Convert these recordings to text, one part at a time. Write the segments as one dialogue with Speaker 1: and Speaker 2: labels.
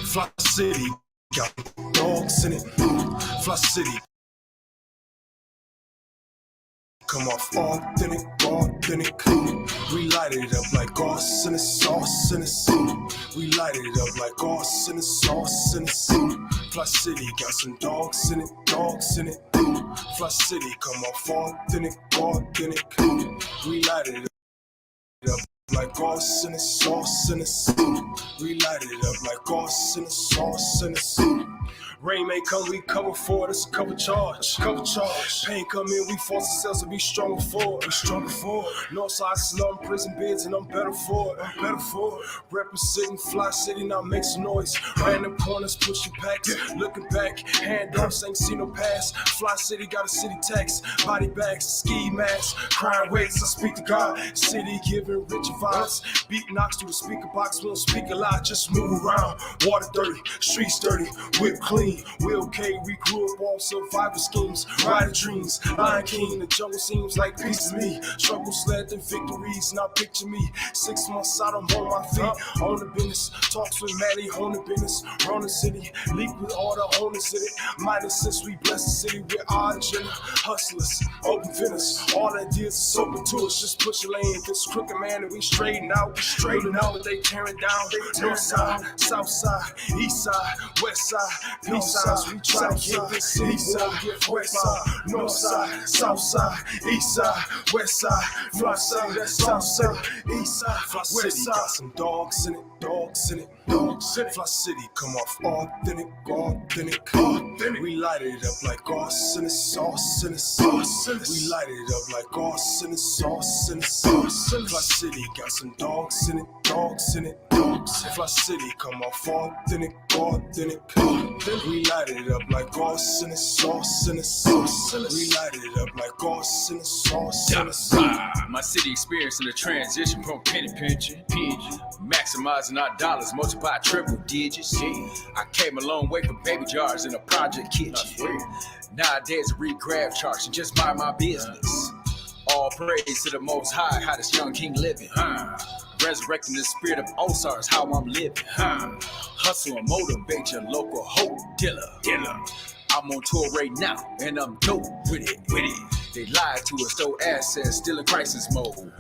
Speaker 1: Fli-City got dogs in it. Fli-City come off authentic, authentic. We light it up like sauce in the sauce in the soup. We light it up like sauce in the sauce in the soup. Fli-City got some dogs in it, dogs in it. Fli-City come off authentic, authentic. We light it up like sauce in the sauce in the soup. We light it up like sauce in the sauce in the soup. Rain may come, we cover for it, it's a cover charge. Cover charge. Pain come in, we force ourselves to be stronger for it. Be stronger for it. Northside slum, prison beds, and I'm better for it. I'm better for it. Representing Fli-City, now make some noise. Random corners, pushing packs. Looking back, hand ups, ain't seen no pass. Fli-City got a city tax. Body bags, ski masks. Crying waves, I speak to God. City giving rich vibes. Beat knocks through the speaker box, we don't speak a lot, just move around. Water dirty, streets dirty, whip clean. We okay, we grew up off survival schemes, riding dreams, Lion King, the jungle seems like peace to me. Struggles led to victories, now picture me 6 months out, I'm on my feet, on the business, talks with Maddie, on the business, run the city, leap with all the owners in it, minus since we bless the city with our agenda, hustlers, open finish, all ideas is open to us, just push your lane, this crooked man and we straighten out, but they tearing down, north side, south side, east side, west side, peace signs, we try to keep this city warm, west side, north side, south side, east side, west side, Fli-City, south side, east side, Fli-City got some dogs in it, dogs in it, dogs in it. Fli-City come off authentic, authentic, authentic. We light it up like sauce in the sauce in the sauce. We light it up like sauce in the sauce in the sauce. Fli-City got some dogs in it, dogs in it, dogs. Fli-City come off authentic, authentic, authentic. We light it up like sauce in the sauce in the sauce. We light it up like sauce in the sauce in the sauce.
Speaker 2: My city experiencing a transition from penny pinching, maximizing our dollars, multiply triple digits. I came a long way from baby jars in a project kitchen. Nowadays, I read graph charts and just mind my business. All praise to the Most High, how this young king living. Resurrecting the spirit of Osiris, how I'm living. Hustle and motivate your local hope dealer. I'm on tour right now, and I'm dope with it. They lied to us, stole assets, still in crisis mode.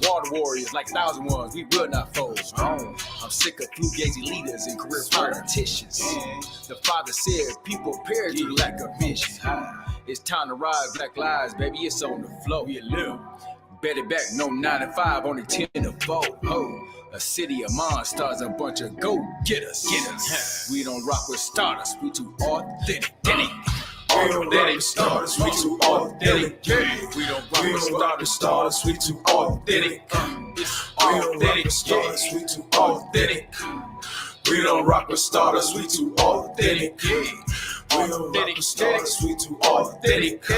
Speaker 2: Water warriors like 1,001, we will not fold. I'm sick of fugazi leaders and career politicians. The father said, people perish due to lack of vision. It's time to rise, black lives, baby, it's on the flow. Bet it back, no 9 to 5, only 10 to 4. A city of monsters, a bunch of go-getters. We don't rock with starters, we too authentic. Authentic starters, we too authentic. We don't rock with starters, we too authentic. Authentic starters, we too authentic. We don't rock with starters, we too authentic. We don't rock with starters, we too authentic.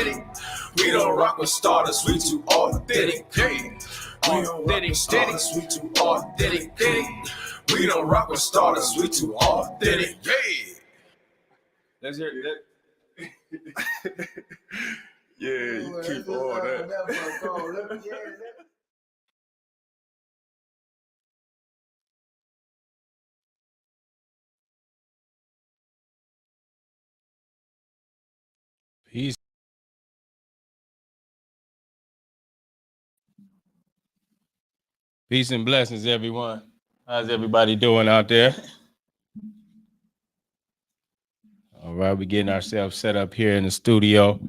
Speaker 2: We don't rock with starters, we too authentic. We don't rock with starters, we too authentic. We don't rock with starters, we too authentic. Let's hear that.
Speaker 1: Yeah, you keep all that.
Speaker 3: Peace. Peace and blessings, everyone. How's everybody doing out there? All right, we're getting ourselves set up here in the studio.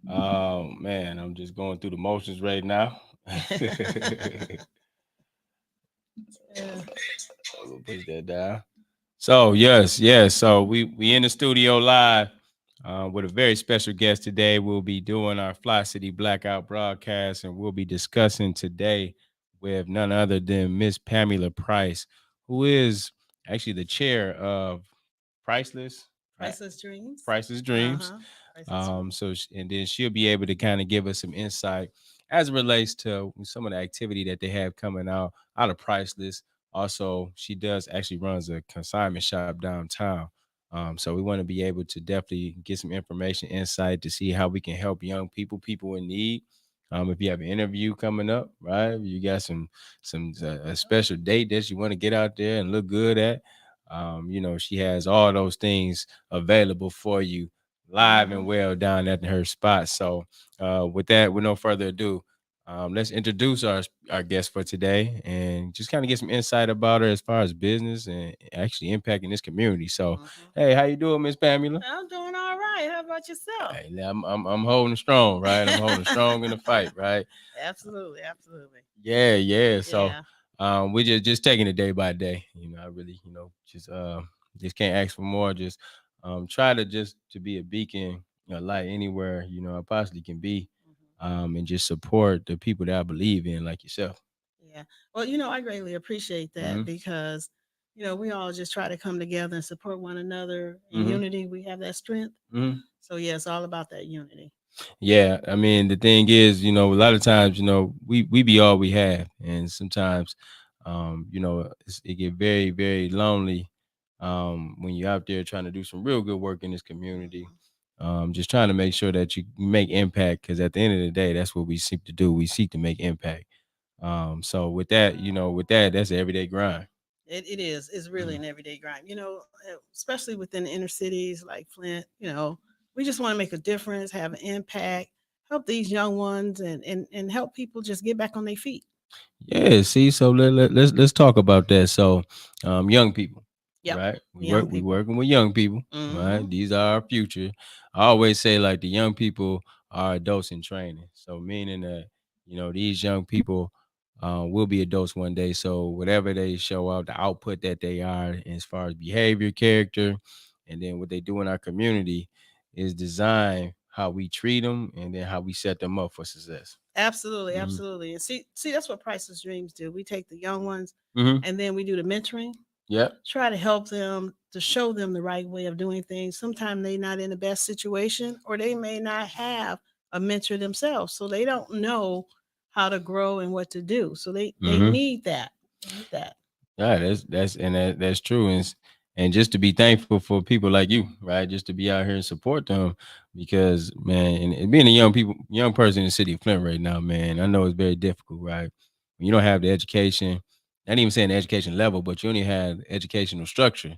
Speaker 3: Man, I'm just going through the motions right now. We'll push that down. So yes. So we in the studio live with a very special guest today. We'll be doing our Fli-City Blackout broadcast, and we'll be discussing today with none other than Miss Pamela Price, who is actually the chair of Priceless Dreams. And then she'll be able to kind of give us some insight as it relates to some of the activity that they have coming out of Priceless. Also, she does actually runs a consignment shop downtown. So we want to be able to definitely get some information, insight to see how we can help young people, people in need. If you have an interview coming up, right? You got some a special date that you want to get out there and look good at. She has all those things available for you live and well down at her spot. So with that, with no further ado, let's introduce our guest for today and just kind of get some insight about her as far as business and actually impacting this community. So, hey, how you doing, Miss Pamela?
Speaker 4: I'm doing all right. How about yourself?
Speaker 3: Hey, I'm holding strong, right? I'm holding strong in the fight, right?
Speaker 4: Absolutely, absolutely.
Speaker 3: Yeah, yeah. So,
Speaker 4: Yeah.
Speaker 3: we just taking it day by day. I really, just can't ask for more. Just try to just to be a beacon, a light anywhere I possibly can be, and just support the people that I believe in, like yourself.
Speaker 4: Yeah. Well, I greatly appreciate that
Speaker 3: Mm-hmm.
Speaker 4: because, we all just try to come together and support one another in
Speaker 3: Mm-hmm.
Speaker 4: unity. We have that strength.
Speaker 3: Mm-hmm.
Speaker 4: So, yeah, it's all about that unity.
Speaker 3: Yeah, I mean the thing is, a lot of times, we be all we have, and sometimes, it get very very lonely, when you're out there trying to do some real good work in this community, just trying to make sure that you make impact, because at the end of the day, that's what we seek to do. We seek to make impact. So with that, that's an everyday grind.
Speaker 4: It is. It's really
Speaker 3: Mhm.
Speaker 4: an everyday grind. Especially within the inner cities like Flint. We just want to make a difference, have an impact, help these young ones, and help people just get back on their feet.
Speaker 3: Yeah, see, so let's talk about that. So, young people,
Speaker 4: Yep.
Speaker 3: right?
Speaker 4: Young
Speaker 3: We
Speaker 4: people.
Speaker 3: working with young people,
Speaker 4: Mm-hmm.
Speaker 3: right? These are our future. I always say like the young people are adults in training. So meaning that these young people will be adults one day. So whatever they show out, the output that they are as far as behavior, character, and then what they do in our community is design how we treat them and then how we set them up for success.
Speaker 4: Absolutely,
Speaker 3: Hmm.
Speaker 4: absolutely. And see, that's what Priceless Dreams do. We take the young ones
Speaker 3: Hmm.
Speaker 4: and then we do the mentoring,
Speaker 3: Yep.
Speaker 4: try to help them to show them the right way of doing things. Sometimes they're not in the best situation or they may not have a mentor themselves. So they don't know how to grow and what to do. So they
Speaker 3: Hmm.
Speaker 4: need that. They need that.
Speaker 3: Yeah, that's true, and just to be thankful for people like you, right? Just to be out here and support them, because man, and being a young person in the city of Flint right now, man, I know it's very difficult, right? When you don't have the education, not even saying the education level, but you only have educational structure,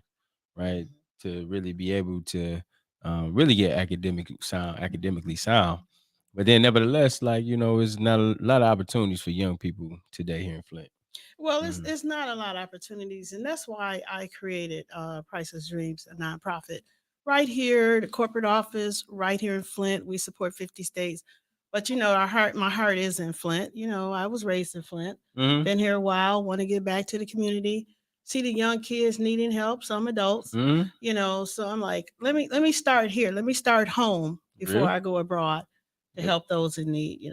Speaker 3: right, to really be able to really get academically sound. But then, nevertheless, like it's not a lot of opportunities for young people today here in Flint.
Speaker 4: Well, it's
Speaker 3: Mhm.
Speaker 4: it's not a lot of opportunities, and that's why I created Priceless Dreams, a nonprofit, right here, the corporate office, right here in Flint. We support 50 states, but my heart is in Flint. I was raised in Flint,
Speaker 3: Mhm.
Speaker 4: been here a while, want to get back to the community, see the young kids needing help, some adults.
Speaker 3: Mhm.
Speaker 4: So I'm like, let me start here, let me start home before
Speaker 3: Real.
Speaker 4: I go abroad to
Speaker 3: Yep.
Speaker 4: help those in need.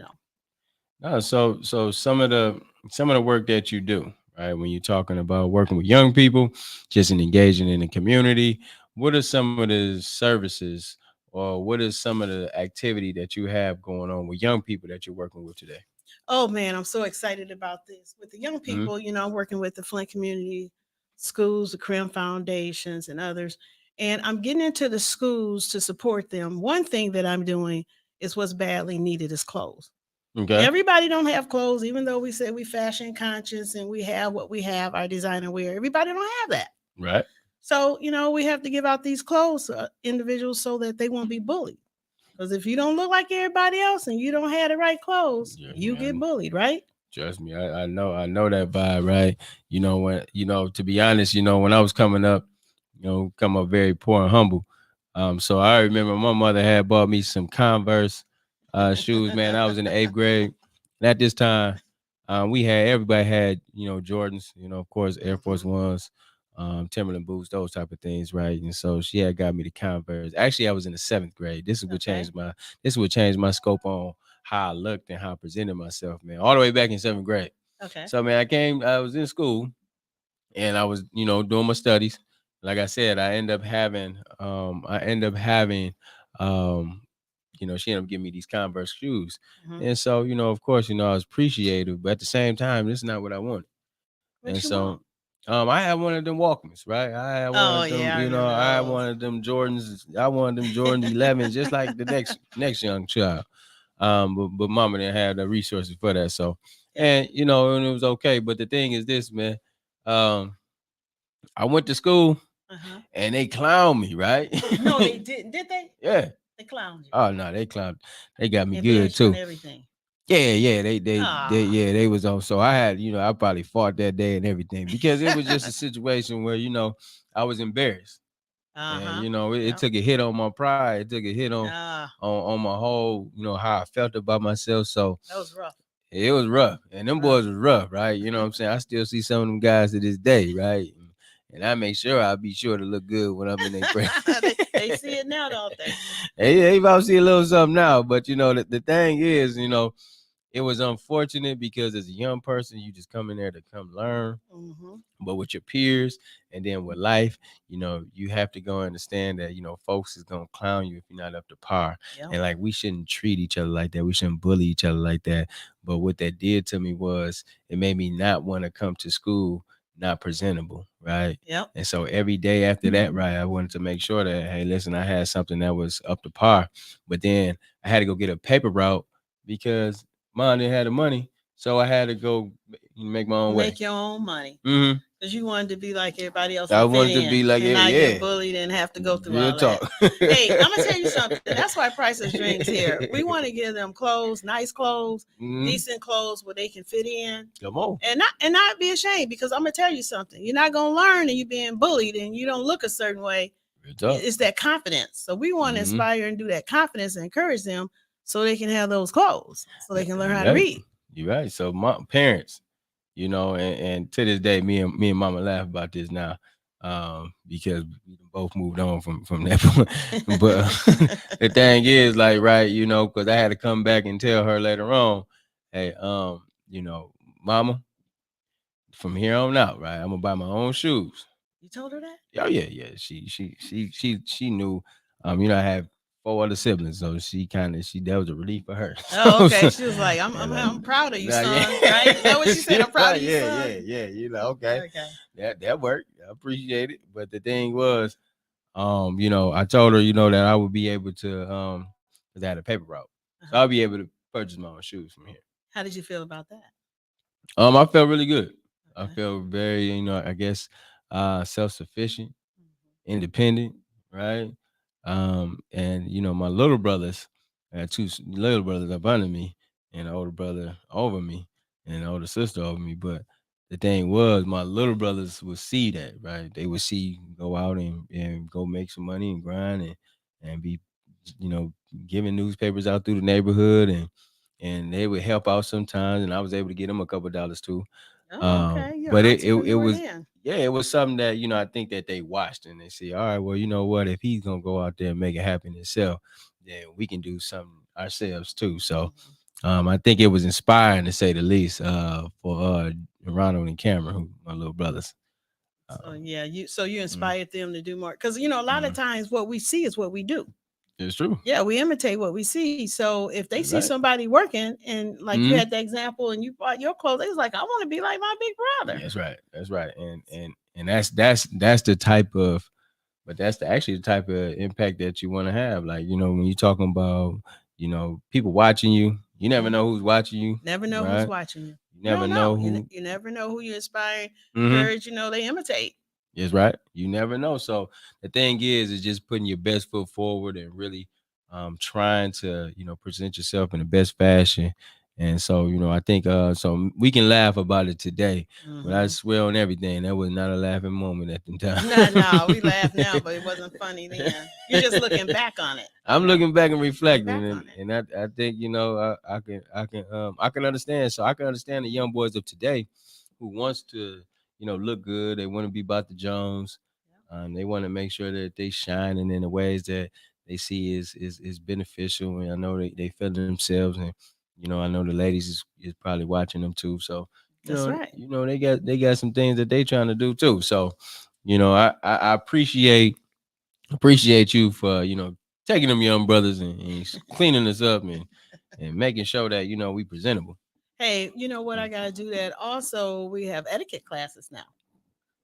Speaker 3: No, so some of the work that you do, right? When you're talking about working with young people, just in engaging in the community, what are some of the services or what is some of the activity that you have going on with young people that you're working with today?
Speaker 4: Oh man, I'm so excited about this. With the young
Speaker 3: Hmm.
Speaker 4: people, I'm working with the Flint Community Schools, the Krim Foundations, and others. And I'm getting into the schools to support them. One thing that I'm doing is what's badly needed is clothes.
Speaker 3: Okay.
Speaker 4: Everybody don't have clothes, even though we say we fashion conscious and we have what we have, our designer wear. Everybody don't have that.
Speaker 3: Right.
Speaker 4: So, we have to give out these clothes to individuals so that they won't be bullied. Because if you don't look like everybody else and you don't have the right clothes,
Speaker 3: Yeah,
Speaker 4: you get
Speaker 3: man.
Speaker 4: bullied, right?
Speaker 3: Trust me, I know that vibe, right? When to be honest, when I was coming up, come up very poor and humble. So I remember my mother had bought me some Converse shoes, man. I was in the eighth grade. And at this time, everybody had, Jordans, of course, Air Force
Speaker 4: Mhm.
Speaker 3: Ones, Timberland boots, those type of things, right? And so she had got me the Converse. Actually, I was in the seventh grade.
Speaker 4: Okay.
Speaker 3: This would change my scope on how I looked and how I presented myself, man, all the way back in seventh grade.
Speaker 4: Okay.
Speaker 3: So, man, I was in school and I was, doing my studies. Like I said, I end up having, um, she ended up giving me these Converse shoes.
Speaker 4: Mhm.
Speaker 3: And so, of course, I was appreciative, but at the same time, this is not what I wanted.
Speaker 4: What
Speaker 3: And
Speaker 4: you
Speaker 3: so
Speaker 4: want?
Speaker 3: I had one of them Walkmans, right? I had one
Speaker 4: Oh
Speaker 3: of them,
Speaker 4: yeah, I
Speaker 3: you know,
Speaker 4: remember
Speaker 3: I had
Speaker 4: those.
Speaker 3: one of them Jordans. I wanted them Jordan 11s, just like the next young child. But mama didn't have the resources for that, so
Speaker 4: Yeah.
Speaker 3: and you know, and it was okay. But the thing is this, man. Um, I went to school
Speaker 4: Uh-huh.
Speaker 3: and they clowned me, right?
Speaker 4: No, they didn't. Did they?
Speaker 3: Yeah.
Speaker 4: They clowned you.
Speaker 3: Oh no, they clowned. They got me good
Speaker 4: Embarrassed you and
Speaker 3: too.
Speaker 4: everything.
Speaker 3: Yeah, yeah, they
Speaker 4: Ah.
Speaker 3: yeah, they was on. So I had, you know, I probably fought that day and everything because it was just a situation where, you know, I was embarrassed. And
Speaker 4: Uh-huh.
Speaker 3: you know, it
Speaker 4: Yep.
Speaker 3: took a hit on my pride. It took a hit
Speaker 4: Ah,
Speaker 3: on my whole, you know, how I felt about myself. So
Speaker 4: that was rough.
Speaker 3: it was rough. And them
Speaker 4: Rough.
Speaker 3: boys was rough, right? You know what I'm saying? I still see some of them guys to this day, right? And I make sure I be sure to look good when I'm in their presence.
Speaker 4: they see it now, don't they?
Speaker 3: They about see a little something now. But you know, the thing is, you know, it was unfortunate because as a young person, you just come in there to come learn.
Speaker 4: Mm-hmm.
Speaker 3: But with your peers and then with life, you know, you have to go understand that, you know, folks is gonna clown you if you're not up to par.
Speaker 4: Yep.
Speaker 3: And like we shouldn't treat each other like that. We shouldn't bully each other like that. But what that did to me was it made me not want to come to school not presentable, right?
Speaker 4: Yep.
Speaker 3: And so every day after that, right, I wanted to make sure that, hey, listen, I had something that was up to par. But then I had to go get a paper route because mom didn't have the money. So I had to go make my own way.
Speaker 4: Make your own money.
Speaker 3: Mm-hmm.
Speaker 4: Because you wanted to be like everybody else
Speaker 3: I
Speaker 4: and fit
Speaker 3: wanted to
Speaker 4: in.
Speaker 3: be like,
Speaker 4: And
Speaker 3: yeah,
Speaker 4: now you're
Speaker 3: yeah.
Speaker 4: bullied and have to go through
Speaker 3: Real
Speaker 4: all that.
Speaker 3: talk.
Speaker 4: Hey, I'm gonna tell you something. That's why Priceless Dreams here. We want to give them clothes, nice clothes, decent clothes where they can fit in.
Speaker 3: Come on.
Speaker 4: And not be ashamed, because I'm gonna tell you something. You're not gonna learn and you're being bullied and you don't look a certain way.
Speaker 3: Real talk.
Speaker 4: It's that confidence. So we want to inspire and do that confidence and encourage them so they can have those clothes, so they can learn how to read.
Speaker 3: You're right. So my parents, you know, and to this day, me and mama laugh about this now, because we both moved on from that point. But the thing is, like, right, you know, because I had to come back and tell her later on, hey, you know, mama, from here on out, right, I'm gonna buy my own shoes.
Speaker 4: You told her that?
Speaker 3: Oh yeah, yeah. She knew. You know, I have four other siblings, so she kind of that was a relief for her.
Speaker 4: Oh, okay. She was like, I'm proud of you, son.
Speaker 3: Yeah.
Speaker 4: Right? Is that what she said? I'm proud of you,
Speaker 3: Yeah,
Speaker 4: son.
Speaker 3: yeah. You know, okay.
Speaker 4: Okay.
Speaker 3: That worked. I appreciate it. But the thing was, you know, I told her, you know, that I would be able to, because I had a paper route, so I'll be able to purchase my own shoes from here.
Speaker 4: How did you feel about that?
Speaker 3: I felt really good. I
Speaker 4: Okay.
Speaker 3: felt very, you know, I guess, self-sufficient, independent, right? And you know, my little brothers, I had two little brothers up under me, and an older brother over me, and an older sister over me. But the thing was, my little brothers would see that, right? They would see go out and go make some money and grind and be, you know, giving newspapers out through the neighborhood and they would help out sometimes, and I was able to get them a couple of dollars too.
Speaker 4: Oh, okay. You're
Speaker 3: But
Speaker 4: an
Speaker 3: it
Speaker 4: entrepreneur
Speaker 3: was
Speaker 4: then.
Speaker 3: yeah, it was something that, you know, I think that they watched and they see, all right, well, you know what, if he's gonna go out there and make it happen himself, then we can do something ourselves too. So I think it was inspiring to say the least, for Ronald and Cameron, who my little brothers.
Speaker 4: So yeah, you
Speaker 3: Mm,
Speaker 4: inspired them to do more, because you know a lot of
Speaker 3: mm.
Speaker 4: times what we see is what we do.
Speaker 3: It's true.
Speaker 4: Yeah, we imitate what we see. So if they
Speaker 3: That's
Speaker 4: see
Speaker 3: right.
Speaker 4: somebody working and like you
Speaker 3: Mhm.
Speaker 4: had the example and you bought your clothes, they was like, I want to be like my big brother.
Speaker 3: That's right. That's right. And that's the type of but that's actually the type of impact that you want to have. Like, you know, when you're talking about, you know, people watching you, you never know who's watching you,
Speaker 4: Never know who's
Speaker 3: right?
Speaker 4: watching you.
Speaker 3: You
Speaker 4: You
Speaker 3: never
Speaker 4: don't
Speaker 3: know
Speaker 4: know.
Speaker 3: who.
Speaker 4: You never know who you inspire,
Speaker 3: Mm-hmm.
Speaker 4: encourage. You know, they imitate.
Speaker 3: Yes, right. You never know. So the thing is just putting your best foot forward and really trying to, you know, present yourself in the best fashion. And so, you know, I think so we can laugh about it today, but I swear on everything, that was not a laughing moment at the time.
Speaker 4: No, we laugh now, but it wasn't funny then. You're just looking back on it.
Speaker 3: I'm looking back and reflecting,
Speaker 4: back
Speaker 3: and,
Speaker 4: on it.
Speaker 3: and I think, you know, I can understand. So I can understand the young boys of today who wants to, you know, look good. They want to be about the Jones. They want to make sure that they shining in the ways that they see is beneficial. And I know they feel themselves, and you know, I know the ladies is probably watching them too. So
Speaker 4: That's right.
Speaker 3: you know, they got some things that they trying to do too. So you know, I appreciate you for, you know, taking them young brothers and cleaning us up and making sure that, you know, we presentable.
Speaker 4: Hey, you know what? I gotta do that. Also, we have etiquette classes now.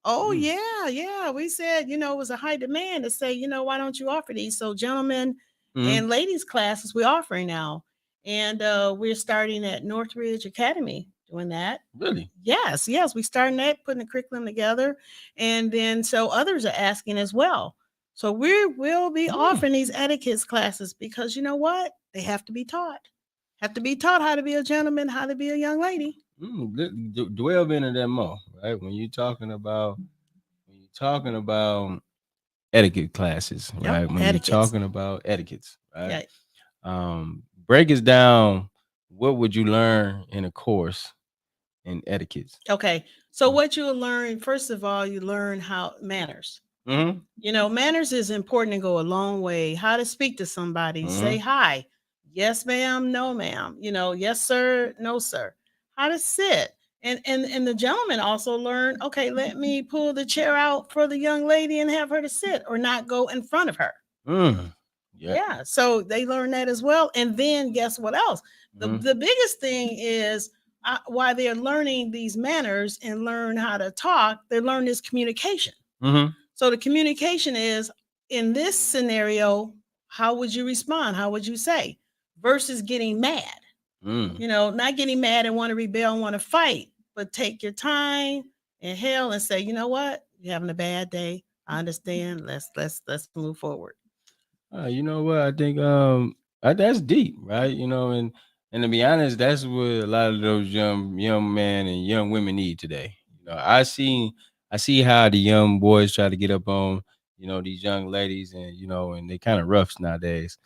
Speaker 4: Oh
Speaker 3: Mm.
Speaker 4: yeah. We said, it was a high demand to say, why don't you offer these? So gentlemen
Speaker 3: Mm.
Speaker 4: and ladies classes we're offering now. And we're starting at Northridge Academy doing that.
Speaker 3: Really?
Speaker 4: Yes, we starting that, putting the curriculum together. And then so others are asking as well. So we'll be
Speaker 3: Mm.
Speaker 4: offering these etiquette classes because you know what? They have to be taught. Have to be taught how to be a gentleman, how to be a young lady.
Speaker 3: Dwell into that more, right? When you're talking about etiquette classes,
Speaker 4: Yep,
Speaker 3: right? When you're
Speaker 4: etiquettes.
Speaker 3: talking about etiquettes, right?
Speaker 4: Yeah.
Speaker 3: Break us down. What would you learn in a course in etiquettes?
Speaker 4: Okay. So what you'll learn, first of all, you learn how manners.
Speaker 3: Mm-hmm.
Speaker 4: Manners is important and go a long way. How to speak to somebody, say
Speaker 3: Mm-hmm.
Speaker 4: hi, yes, ma'am, no, ma'am. Yes, sir, no, sir. How to sit. And the gentleman also learn, okay, let me pull the chair out for the young lady and have her to sit or not go in front of her.
Speaker 3: Mm. Yeah.
Speaker 4: Yeah. So they learn that as well. And then guess what else? The,
Speaker 3: Mm-hmm.
Speaker 4: the biggest thing is why they're learning these manners and learn how to talk, they learn this communication.
Speaker 3: Mm-hmm.
Speaker 4: So the communication is in this scenario, how would you respond? How would you say? Versus getting mad.
Speaker 3: Mm.
Speaker 4: Not getting mad and want to rebel and want to fight, but take your time, inhale and say, you know what? You're having a bad day. I understand. Let's move forward.
Speaker 3: You know what? I think that's deep, right? And to be honest, that's what a lot of those young men and young women need today. I see how the young boys try to get up on these young ladies, and they kind of roughs nowadays.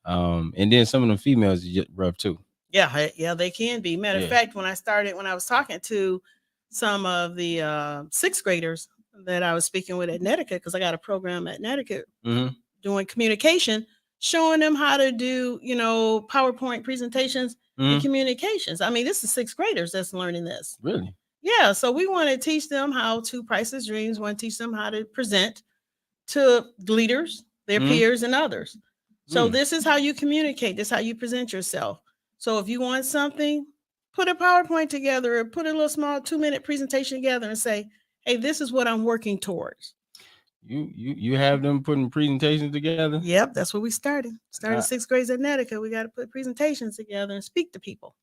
Speaker 3: And then some of them females are just rough too.
Speaker 4: Yeah, they can be. Matter of
Speaker 3: Yeah.
Speaker 4: fact, when I was talking to some of the sixth graders that I was speaking with at Etiquette, because I got a program at Etiquette
Speaker 3: Mm-hmm.
Speaker 4: doing communication, showing them how to do, PowerPoint presentations and
Speaker 3: Mm-hmm.
Speaker 4: communications. I mean, this is sixth graders that's learning this.
Speaker 3: Really?
Speaker 4: Yeah, so we want to teach them how to priceless dreams, want to teach them how to present to leaders, their
Speaker 3: Mm-hmm.
Speaker 4: peers, and others. So
Speaker 3: Mm.
Speaker 4: this is how you communicate. This is how you present yourself. So if you want something, put a PowerPoint together or put a little small 2-minute presentation together and say, "Hey, this is what I'm working towards."
Speaker 3: You have them putting presentations together?
Speaker 4: Yep, that's what we started. Started
Speaker 3: Uh,
Speaker 4: sixth grades at Netica. We got to put presentations together and speak to people.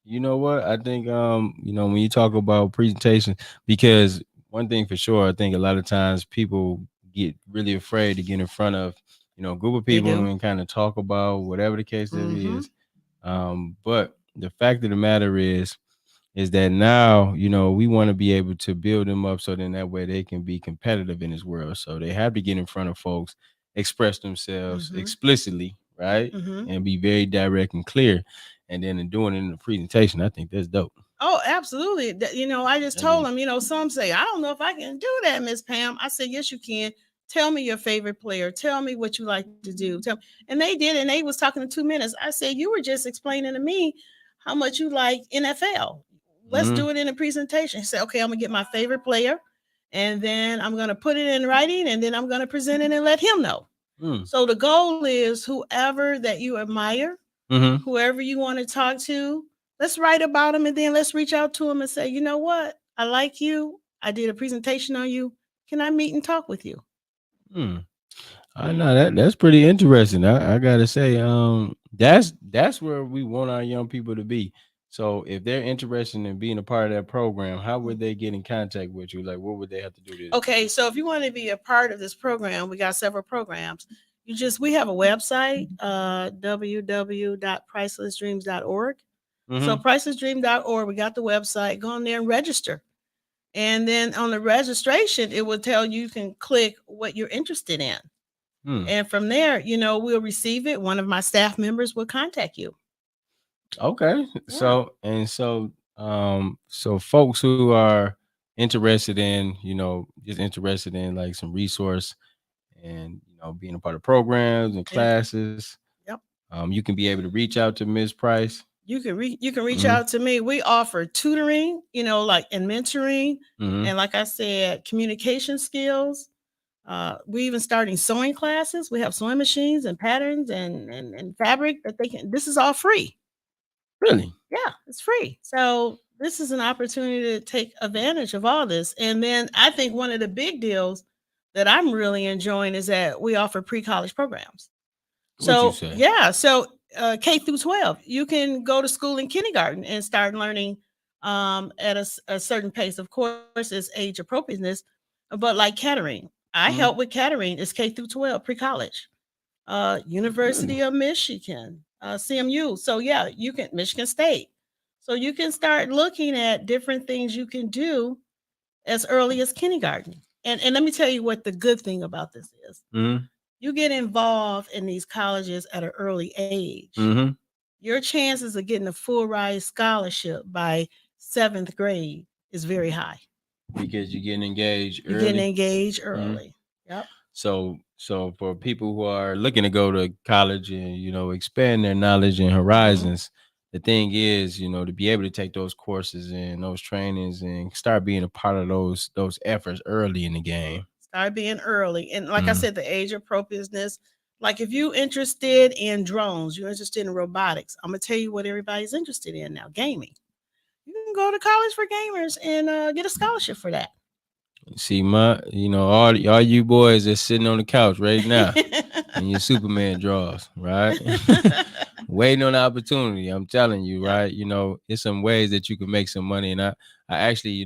Speaker 3: You know what? I think when you talk about presentation, because one thing for sure, I think a lot of times people get really afraid to get in front of, a group of
Speaker 4: They
Speaker 3: people
Speaker 4: do.
Speaker 3: and kind of talk about whatever the case there
Speaker 4: Mm-hmm.
Speaker 3: is. But the fact of the matter is that now, we want to be able to build them up so then that way they can be competitive in this world. So they have to get in front of folks, express themselves
Speaker 4: Mm-hmm.
Speaker 3: explicitly, right?
Speaker 4: Mm-hmm.
Speaker 3: And be very direct and clear. And then in doing it in the presentation, I think that's dope.
Speaker 4: Oh, absolutely. I just
Speaker 3: That's
Speaker 4: told
Speaker 3: dope.
Speaker 4: them, some say, I don't know if I can do that, Miss Pam. I said, yes, you can. Tell me your favorite player. Tell me what you like to do. And they did, and they was talking in 2 minutes. I said, you were just explaining to me how much you like NFL. Let's
Speaker 3: Mm-hmm.
Speaker 4: do it in a presentation. He said, okay, I'm gonna get my favorite player, and then I'm gonna put it in writing, and then I'm gonna present it and let him know.
Speaker 3: Mm.
Speaker 4: So the goal is whoever that you admire,
Speaker 3: Mm-hmm.
Speaker 4: whoever you want to talk to, let's write about them and then let's reach out to them and say, you know what? I like you. I did a presentation on you. Can I meet and talk with you?
Speaker 3: Mm. I know that's pretty interesting. I gotta say, that's where we want our young people to be. So if they're interested in being a part of that program, how would they get in contact with you? Like, what would they have to do to?
Speaker 4: Okay, so if you want to be a part of this program, we got several programs. We have a website, www.pricelessdreams.org. So
Speaker 3: Mm-hmm.
Speaker 4: pricelessdream.org, we got the website. Go on there and register. And then on the registration, it will tell you can click what you're interested in.
Speaker 3: Hmm.
Speaker 4: And from there, we'll receive it. One of my staff members will contact you.
Speaker 3: Okay.
Speaker 4: Yeah.
Speaker 3: So folks who are interested in, just interested in like some resource and being a part of programs and
Speaker 4: And
Speaker 3: classes,
Speaker 4: yep.
Speaker 3: you can be able to reach out to Ms. Price.
Speaker 4: You can reach
Speaker 3: Mm-hmm.
Speaker 4: out to me. We offer tutoring, like and mentoring,
Speaker 3: Mm-hmm.
Speaker 4: and like I said, communication skills. We even starting sewing classes. We have sewing machines and patterns and fabric that they can. This is all free.
Speaker 3: Really?
Speaker 4: Yeah, it's free. So this is an opportunity to take advantage of all this. And then I think one of the big deals that I'm really enjoying is that we offer pre-college programs.
Speaker 3: What you
Speaker 4: So
Speaker 3: say?
Speaker 4: yeah, so K through 12, you can go to school in kindergarten and start learning at a certain pace. Of course, it's age appropriateness, but like catering, I
Speaker 3: Mhm.
Speaker 4: help with catering. It's K through 12 pre-college. University
Speaker 3: Really?
Speaker 4: of Michigan, CMU. So yeah, you can Michigan State. So you can start looking at different things you can do as early as kindergarten. And let me tell you what the good thing about this is.
Speaker 3: Mhm.
Speaker 4: You get involved in these colleges at an early age.
Speaker 3: Mhm.
Speaker 4: Your chances of getting a full ride scholarship by 7th grade is very high.
Speaker 3: Because you're getting engaged
Speaker 4: You're getting
Speaker 3: early.
Speaker 4: engaged
Speaker 3: Mhm.
Speaker 4: early. Yep.
Speaker 3: So for people who are looking to go to college and expand their knowledge and
Speaker 4: Mhm.
Speaker 3: horizons, the thing is, to be able to take those courses and those trainings and start being a part of those efforts early in the game.
Speaker 4: Start being early. And like I
Speaker 3: Mhm.
Speaker 4: said, the age appropriateness. Like if you're interested in drones, you're interested in robotics. I'm gonna tell you what everybody's interested in now: gaming. You can go to college for gamers and get a scholarship for that.
Speaker 3: See, all you boys that's sitting on the couch right now in your Superman drawers, right? Waiting on the opportunity. I'm telling you,
Speaker 4: Yep,
Speaker 3: right? It's some ways that you can make some money. And I actually, I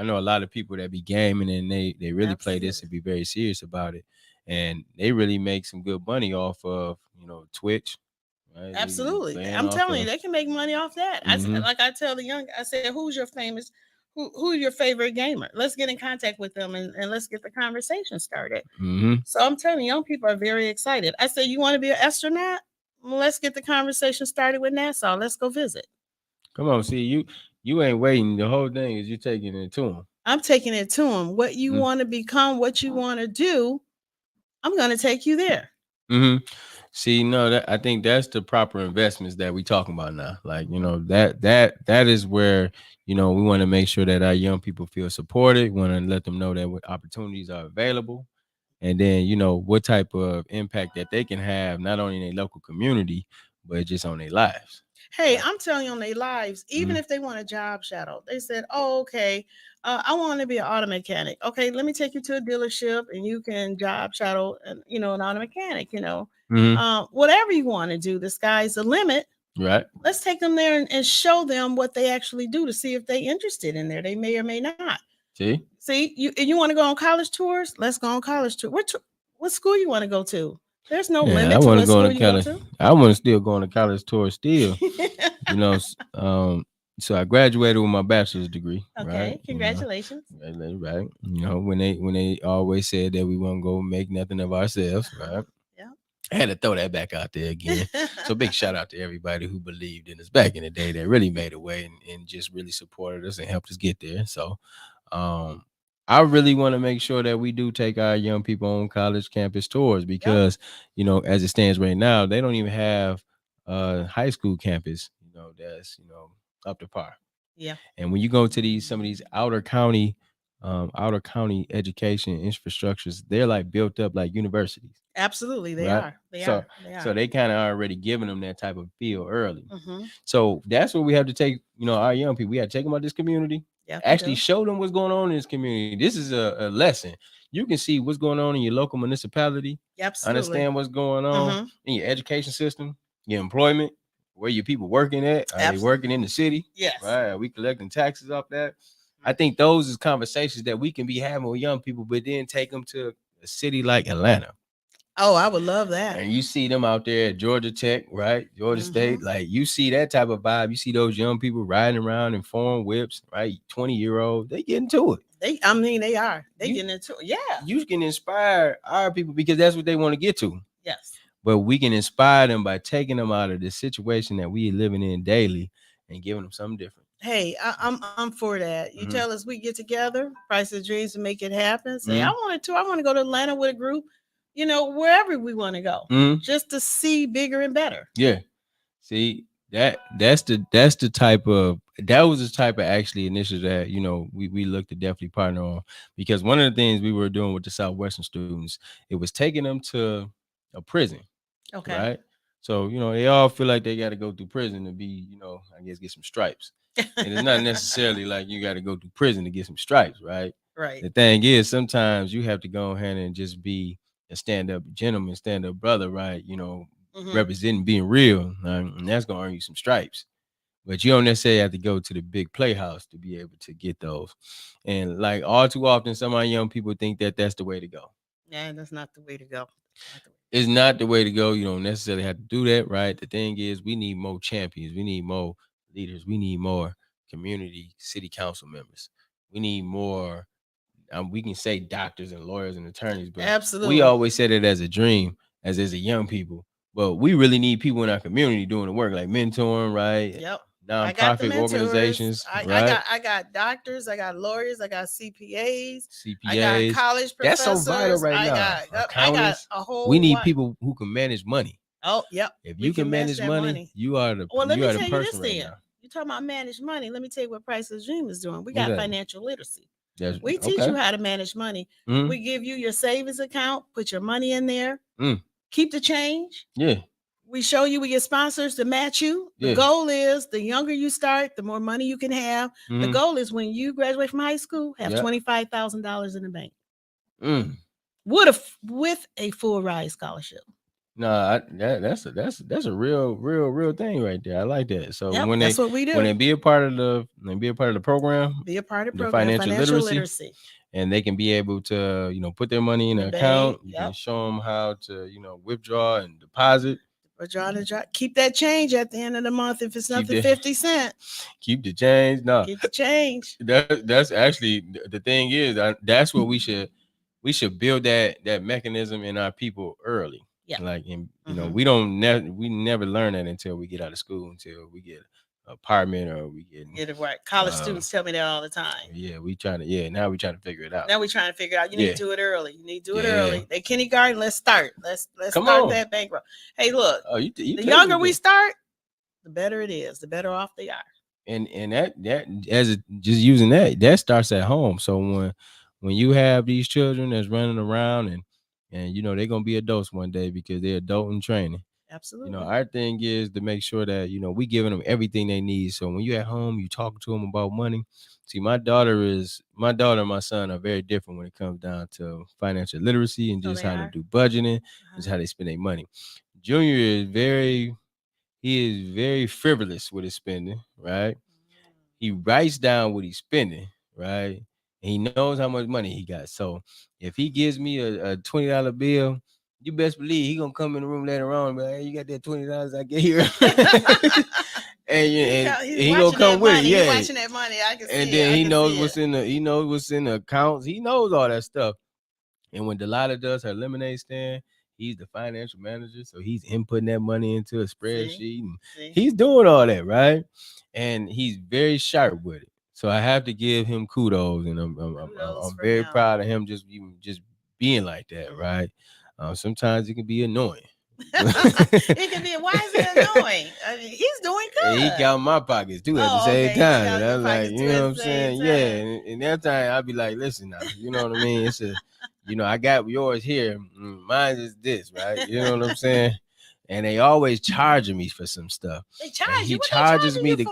Speaker 3: know a lot of people that be gaming and they really play this
Speaker 4: absolutely.
Speaker 3: and be very serious about it. And they really make some good money off of, Twitch, right? They be
Speaker 4: Absolutely.
Speaker 3: playing
Speaker 4: I'm
Speaker 3: off
Speaker 4: telling you,
Speaker 3: of.
Speaker 4: they can make money off that.
Speaker 3: Mm-hmm.
Speaker 4: Like I tell the young, I said, who's your favorite gamer? Let's get in contact with them and let's get the conversation started.
Speaker 3: Mm-hmm.
Speaker 4: So I'm telling you, young people are very excited. I said, you want to be an astronaut? Well, let's get the conversation started with NASA. Let's go visit.
Speaker 3: Come on, see you ain't waiting. The whole thing is you taking it to them.
Speaker 4: I'm taking it to them. What you want to become, what you want to do, I'm going to take you there.
Speaker 3: Mm-hmm. See, no, that I think that's the proper investments that we talking about now. Like, that is where, we want to make sure that our young people feel supported. We want to let them know that what opportunities are available. And then, what type of impact that they can have not only in their local community, but just on their lives.
Speaker 4: Hey,
Speaker 3: Right.
Speaker 4: I'm telling you on their lives, even
Speaker 3: Mm-hmm.
Speaker 4: if they want a job shadow, they said, oh, okay, I want to be an auto mechanic. Okay, let me take you to a dealership and you can job shadow, an auto mechanic,
Speaker 3: Mm-hmm.
Speaker 4: whatever you want to do, the sky's the limit.
Speaker 3: Right.
Speaker 4: Let's take them there and show them what they actually do to see if they interested in there. They may or may not.
Speaker 3: See?
Speaker 4: See, you want to go on college tours? Let's go on college tour. What school you want to go to? There's no
Speaker 3: Yeah, I
Speaker 4: limit to
Speaker 3: want to
Speaker 4: what
Speaker 3: go
Speaker 4: school
Speaker 3: to
Speaker 4: you go
Speaker 3: college.
Speaker 4: to.
Speaker 3: I want to still go on a college tour still. you know, s- um, so I graduated with my bachelor's degree, right?
Speaker 4: Okay, congratulations.
Speaker 3: Right. When they always said that we won't go make nothing of ourselves,
Speaker 4: Uh-huh.
Speaker 3: right?
Speaker 4: Yeah.
Speaker 3: I had to throw that back out there again. So big shout out to everybody who believed in us back in the day that really made a way and just really supported us and helped us get there. So um I really want to make sure that we do take our young people on college campus tours
Speaker 4: Yep.
Speaker 3: because, as it stands right now, they don't even have high school campus, that's, up to par.
Speaker 4: Yeah.
Speaker 3: And when you go to some of these outer county education infrastructures, they're like built up like universities,
Speaker 4: Absolutely, they
Speaker 3: right?
Speaker 4: are. They
Speaker 3: So
Speaker 4: are. They
Speaker 3: so
Speaker 4: are.
Speaker 3: they kind of already giving them that type of feel early.
Speaker 4: Mhm.
Speaker 3: So that's what we have to take, our young people. We have to take them out this community,
Speaker 4: Yep, you
Speaker 3: actually
Speaker 4: do.
Speaker 3: show them what's going on in this community. This is a lesson. You can see what's going on in your local municipality,
Speaker 4: Absolutely.
Speaker 3: understand what's going on
Speaker 4: Mhm.
Speaker 3: in your education system, your employment, where your people working at. Are they
Speaker 4: Absolutely.
Speaker 3: working in the city?
Speaker 4: Yes.
Speaker 3: Right? Are we collecting taxes off that? I
Speaker 4: Mhm.
Speaker 3: think those is conversations that we can be having with young people, but then take them to a city like Atlanta.
Speaker 4: Oh, I would love that.
Speaker 3: And you see them out there at Georgia Tech, right? Georgia State.
Speaker 4: Mhm.
Speaker 3: Like you see that type of vibe. You see those young people riding around in foreign whips, right? 20-year-olds, they get into it.
Speaker 4: I mean, they are. They
Speaker 3: You
Speaker 4: getting into it. Yeah.
Speaker 3: you can inspire our people because that's what they want to get to.
Speaker 4: Yes.
Speaker 3: But we can inspire them by taking them out of the situation that we are living in daily and giving them something different.
Speaker 4: Hey, I'm for that. You
Speaker 3: Mm-hmm.
Speaker 4: tell us we get together, price of dreams, and make it happen. Say, I
Speaker 3: Mm-hmm.
Speaker 4: wanted to. I want to go to Atlanta with a group. Wherever we want to go,
Speaker 3: Mm-hmm.
Speaker 4: just to see bigger and better.
Speaker 3: Yeah. See, that's the type of that was the type of actually initiative that we looked to definitely partner on, because one of the things we were doing with the Southwestern students, it was taking them to a prison,
Speaker 4: Okay.
Speaker 3: right? So, they all feel like they got to go through prison to be, I guess get some stripes. And it's not necessarily like you got to go through prison to get some stripes, right?
Speaker 4: Right.
Speaker 3: The thing is, sometimes you have to go ahead and just be a stand-up gentleman, stand-up brother, right? Representing being real, and that's gonna earn you some stripes. But you don't necessarily have to go to the big playhouse to be able to get those. And like all too often, some of our young people think that that's the way to go.
Speaker 4: Yeah, that's not the way to go.
Speaker 3: It's not the way to go. You don't necessarily have to do that, right? The thing is, we need more champions. We need more leaders. We need more community city council members. We need more. We can say doctors and lawyers and attorneys, but
Speaker 4: Absolutely,
Speaker 3: we always said it as a dream, as a young people. But we really need people in our community doing the work, like mentoring, right?
Speaker 4: Yep.
Speaker 3: Nonprofit organizations, right?
Speaker 4: I got doctors, I got lawyers, I got CPAs,
Speaker 3: CPAs.
Speaker 4: I got college professors.
Speaker 3: That's so vital right now.
Speaker 4: I got a whole.
Speaker 3: We need people who can manage money.
Speaker 4: Oh, yep.
Speaker 3: If you can manage money, you are the
Speaker 4: Well, let me tell you
Speaker 3: person
Speaker 4: this
Speaker 3: right
Speaker 4: then.
Speaker 3: now.
Speaker 4: You talking about manage money? Let me tell you what Priceless Dream is doing. We got financial literacy. We teach you how to manage money.
Speaker 3: Mm-hmm.
Speaker 4: We give you your savings account, put your money in there, keep the change.
Speaker 3: Yeah.
Speaker 4: We show you, we get sponsors to match you. The goal is the younger you start, the more money you can have. The goal is when you graduate from high school, have $25,000 in the bank. With a full ride scholarship.
Speaker 3: No, that's a real thing right there. I like that. So
Speaker 4: that's what we do.
Speaker 3: When they be a part of the program,
Speaker 4: be a part of the
Speaker 3: program, financial literacy, and they can be able to put their money in an account. You can show them how to withdraw and deposit.
Speaker 4: Keep that change at the end of the month. If it's nothing 50 cents,
Speaker 3: keep the change. No,
Speaker 4: keep the change.
Speaker 3: That's actually the thing is that's what we should build that mechanism in our people early.
Speaker 4: Yeah.
Speaker 3: Like, and we never learn that until we get out of school, until we get an apartment or we get
Speaker 4: it right. College students tell me that all the time.
Speaker 3: Yeah, now we trying to figure it out.
Speaker 4: You need to do it early. You need to do it early. They kindergarten, let's start. Let's start that bankroll. Hey, look, the younger we start, the better it is, the better off they are.
Speaker 3: And that just using that starts at home. So when you have these children that's running around and they're gonna be adults one day because they're adult in training.
Speaker 4: Absolutely.
Speaker 3: Our thing is to make sure that we giving them everything they need. So when you're at home, you talking to them about money. See, my daughter and my son are very different when it comes down to financial literacy and just how to do budgeting, just how they spend their money. Junior is very frivolous with his spending, right? He writes down what he's spending, right? And he knows how much money he got. So if he gives me a $20 bill, you best believe he gonna come in the room later on and be like, hey, you got that $20 I gave you? and he gonna come with it. Yeah,
Speaker 4: he's watching that money. I can see
Speaker 3: and then he knows what's in the accounts. He knows all that stuff. And when Delilah does her lemonade stand, he's the financial manager, so he's inputting that money into a spreadsheet, and he's doing all that, right? And he's very sharp with it. So I have to give him kudos, and I'm very proud of him just being like that, right? Sometimes it can be annoying.
Speaker 4: It can be. Why is it annoying? I mean, he's doing good.
Speaker 3: He count my pockets too at the same time. And I'm like, you know what I'm saying? Yeah. And that time I'll be like, listen now, you know what I mean? It's I got yours here. Mine is this, right? You know what I'm saying? And they always charging me for some stuff.
Speaker 4: They charge you.
Speaker 3: What charges me this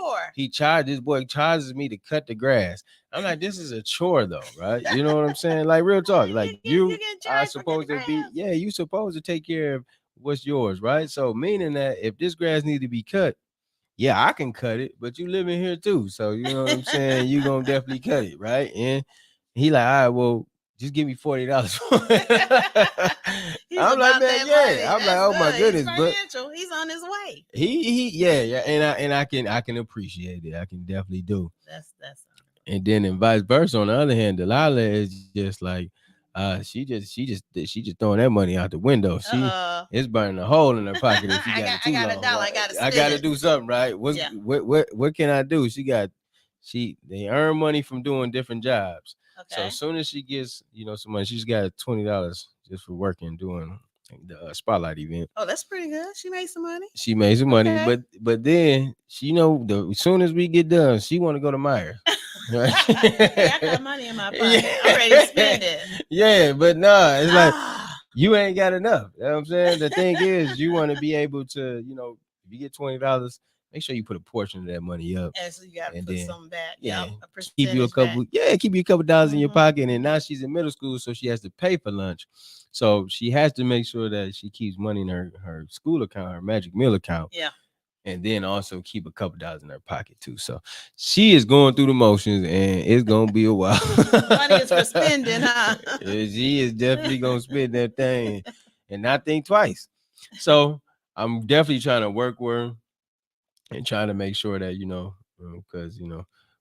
Speaker 3: boy charges me to cut the grass. I'm like, this is a chore though, right? You know what I'm saying? Like real talk. Like you are supposed to be, you supposed to take care of what's yours, right? So meaning that if this grass need to be cut, I can cut it, but you live in here too. So you know what I'm saying? You gonna definitely cut it, right? And he like, all right, well, just give me $40. I'm like, man, I'm like, oh my goodness, but
Speaker 4: he's on his way.
Speaker 3: And I can appreciate it. I can definitely do.
Speaker 4: That's
Speaker 3: and then vice versa. On the other hand, Delilah is just like, she just throwing that money out the window. She is burning a hole in her pocket if she got it too long. I gotta do something, right? What can I do? They earn money from doing different jobs. Okay. So as soon as she gets, some money, she's got $20 just for working doing the spotlight event.
Speaker 4: Oh, that's pretty good. She made some money.
Speaker 3: She made some money, but then she as soon as we get done, she want to go to Meyer. Right?
Speaker 4: Hey, I got money in my pocket. I'm ready to spend it.
Speaker 3: Yeah, but no, it's like you ain't got enough. You know what I'm saying? The thing is, you want to be able to, if you get $20, make sure you put a portion of that money up.
Speaker 4: And so you got to
Speaker 3: And
Speaker 4: put
Speaker 3: then,
Speaker 4: some back.
Speaker 3: yeah,
Speaker 4: Yep, a
Speaker 3: keep you a
Speaker 4: percentage
Speaker 3: couple,
Speaker 4: back.
Speaker 3: keep you a couple dollars in your
Speaker 4: Mhm,
Speaker 3: pocket. And now
Speaker 4: mhm.
Speaker 3: she's in middle school, so she has to pay for lunch. So she has to make sure that she keeps money in her school account, her magic meal account.
Speaker 4: Yeah.
Speaker 3: And then also keep a couple dollars in her pocket too. So she is going through the motions, and it's gonna be a while.
Speaker 4: Money is for spending, huh?
Speaker 3: She is definitely gonna spend that thing and not think twice. So I'm definitely trying to work with her and trying to make sure that because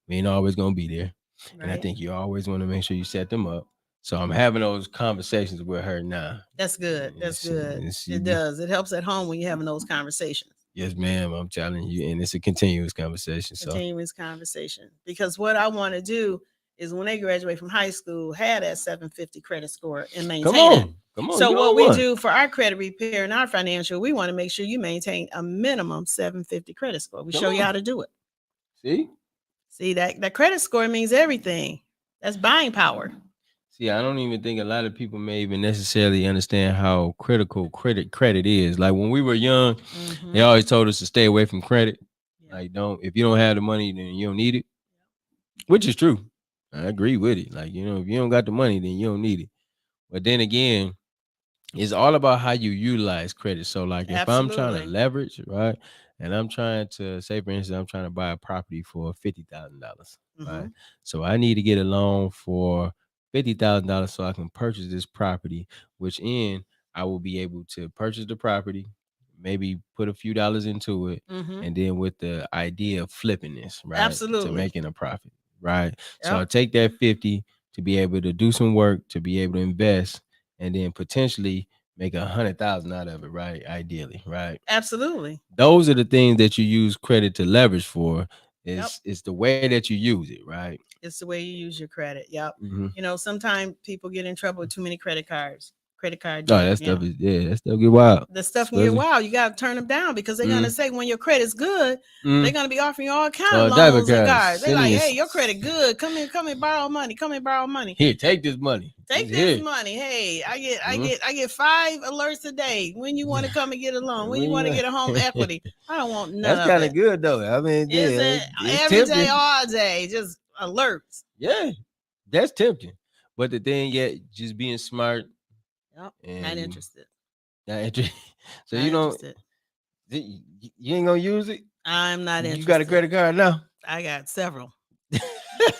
Speaker 3: we ain't always gonna be there, and I
Speaker 4: Right.
Speaker 3: think you always want to make sure you set them up. So I'm having those conversations with her now.
Speaker 4: That's good. That's good.
Speaker 3: And she
Speaker 4: It
Speaker 3: be,
Speaker 4: does. It helps at home when you're having those conversations.
Speaker 3: yes, ma'am. I'm telling you, and it's a continuous conversation. So
Speaker 4: Continuous conversation. Because what I want to do is when they graduate from high school, have that 750 credit score and maintain it.
Speaker 3: come on.
Speaker 4: So
Speaker 3: You
Speaker 4: what
Speaker 3: on
Speaker 4: we
Speaker 3: one.
Speaker 4: do for our credit repair and our financial, we want to make sure you maintain a minimum 750 credit score. We
Speaker 3: Come
Speaker 4: show you
Speaker 3: on.
Speaker 4: how to do it.
Speaker 3: See,
Speaker 4: See that credit score means everything. That's buying power.
Speaker 3: see, I don't even think a lot of people may even necessarily understand how critical credit is. Like when we were young, they
Speaker 4: Mhm.
Speaker 3: always told us to stay away from credit.
Speaker 4: Yeah.
Speaker 3: Like, if you don't have the money, then you don't need it, which is true. I agree with it. Like, if you don't got the money, then you don't need it. But then again, it's all about how you utilize credit. So, like, if I'm trying to
Speaker 4: Absolutely.
Speaker 3: leverage, right, and I'm trying to say, for instance, I'm trying to buy a property for $50,000, right?
Speaker 4: Mhm.
Speaker 3: So I need to get a loan for $50,000 so I can purchase this property, which I will be able to purchase the property, maybe put a few dollars into it,
Speaker 4: Mhm.
Speaker 3: and then with the idea of flipping this, right, to
Speaker 4: Absolutely.
Speaker 3: making a profit, right? So I
Speaker 4: Yep.
Speaker 3: take that 50 to be able to do some work, to be able to invest, and then potentially make 100,000 out of it, right? Ideally, right?
Speaker 4: Absolutely.
Speaker 3: Those are the things that you use credit to leverage for.
Speaker 4: Yep.
Speaker 3: It's the way that you use it, right?
Speaker 4: It's the way you use your credit. Yep.
Speaker 3: Mm-hmm.
Speaker 4: Sometimes people get in trouble with too many credit cards, credit card
Speaker 3: No,
Speaker 4: debt.
Speaker 3: that stuff that stuff get wild.
Speaker 4: The stuff can get
Speaker 3: Especially,
Speaker 4: wild. You got to turn them down because they're gonna say when your credit's good, they're gonna be offering you all kind of
Speaker 3: debit
Speaker 4: loans and
Speaker 3: cards,
Speaker 4: cards. They're like,
Speaker 3: sending
Speaker 4: "Hey,
Speaker 3: this.
Speaker 4: your credit good. Come and borrow money. Come and borrow money.
Speaker 3: Here, take this money.
Speaker 4: Take
Speaker 3: It's
Speaker 4: this
Speaker 3: here.
Speaker 4: money. Hey, I
Speaker 3: Mhm.
Speaker 4: get 5 alerts a day. When you want to come and get a loan? When
Speaker 3: When
Speaker 4: you want to
Speaker 3: you-
Speaker 4: get a home equity? I don't want none
Speaker 3: That's
Speaker 4: of
Speaker 3: kind of
Speaker 4: it.
Speaker 3: good though. I mean,
Speaker 4: Is
Speaker 3: yeah,
Speaker 4: it
Speaker 3: it's
Speaker 4: every day,
Speaker 3: tempting.
Speaker 4: all day? Just alerts.
Speaker 3: Yeah, that's tempting. But the thing, just being smart
Speaker 4: Yep. Not
Speaker 3: and
Speaker 4: interested.
Speaker 3: not interested. So
Speaker 4: Not
Speaker 3: you don't,
Speaker 4: interested.
Speaker 3: you ain't gonna use it.
Speaker 4: I'm not
Speaker 3: You got a
Speaker 4: interested.
Speaker 3: credit card now.
Speaker 4: I got several.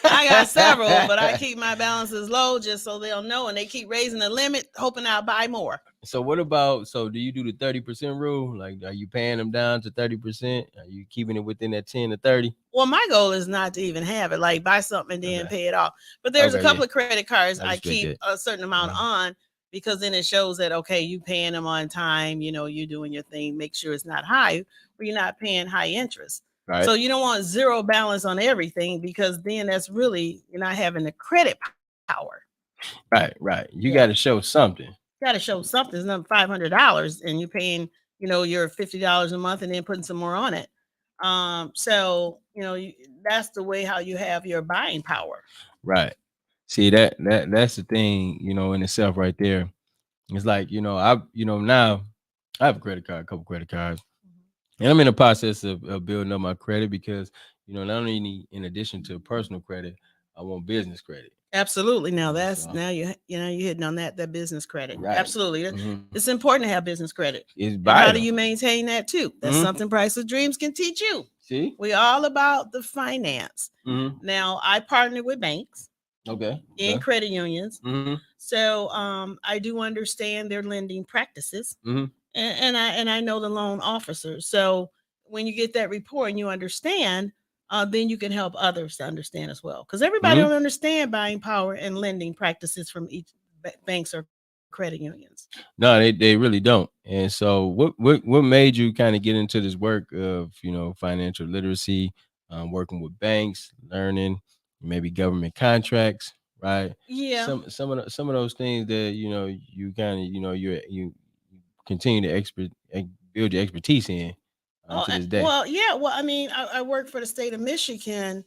Speaker 4: I got several, but I keep my balances low just so they'll know, and they keep raising the limit, hoping I'll buy more.
Speaker 3: So what about? So do you do the 30% rule? Like, are you paying them down to 30%? Are you keeping it within that 10 to 30?
Speaker 4: Well, my goal is not to even have it, like buy something and then
Speaker 3: Okay.
Speaker 4: pay it off. But there's a
Speaker 3: Okay,
Speaker 4: couple
Speaker 3: yeah.
Speaker 4: of credit cards
Speaker 3: I
Speaker 4: I
Speaker 3: respect
Speaker 4: keep
Speaker 3: that.
Speaker 4: a certain amount on because then it shows that okay, you paying them on time, you're doing your thing. Make sure it's not high, or you're not paying high interest.
Speaker 3: Right.
Speaker 4: So you don't want zero balance on everything because then that's really you're not having the credit power.
Speaker 3: Right. You
Speaker 4: Yeah.
Speaker 3: got to show something.
Speaker 4: Got to show something. It's not $500, and you're paying, your $50 a month, and then putting some more on it. So that's the way how you have your buying power.
Speaker 3: Right. See that's the thing, in itself right there. It's like, now I have a credit card, a couple credit cards. And I'm in the process of building up my credit because, not only in addition to personal credit, I want business credit.
Speaker 4: Absolutely. Now
Speaker 3: So,
Speaker 4: now you're hitting on that business credit.
Speaker 3: right.
Speaker 4: Absolutely.
Speaker 3: Mhm.
Speaker 4: It's important to have business credit.
Speaker 3: It's
Speaker 4: And how do
Speaker 3: vital.
Speaker 4: you maintain that too? That's
Speaker 3: Mhm.
Speaker 4: something Price of Dreams can teach you.
Speaker 3: See?
Speaker 4: We all about the finance.
Speaker 3: Mhm.
Speaker 4: Now I partner with banks
Speaker 3: Okay.
Speaker 4: and credit unions.
Speaker 3: Mhm.
Speaker 4: So I do understand their lending practices,
Speaker 3: Mhm.
Speaker 4: and I know the loan officer. So when you get that report and you understand, then you can help others to understand as well. Because everybody
Speaker 3: Mhm.
Speaker 4: don't understand buying power and lending practices from each banks or credit unions.
Speaker 3: No, they really don't. And so what made you kind of get into this work of, financial literacy, working with banks, learning maybe government contracts, right?
Speaker 4: Yeah.
Speaker 3: Some of those things that, you kind of, you continue to build your expertise in
Speaker 4: Oh,
Speaker 3: to this day.
Speaker 4: well, yeah. Well, I mean, I work for the state of Michigan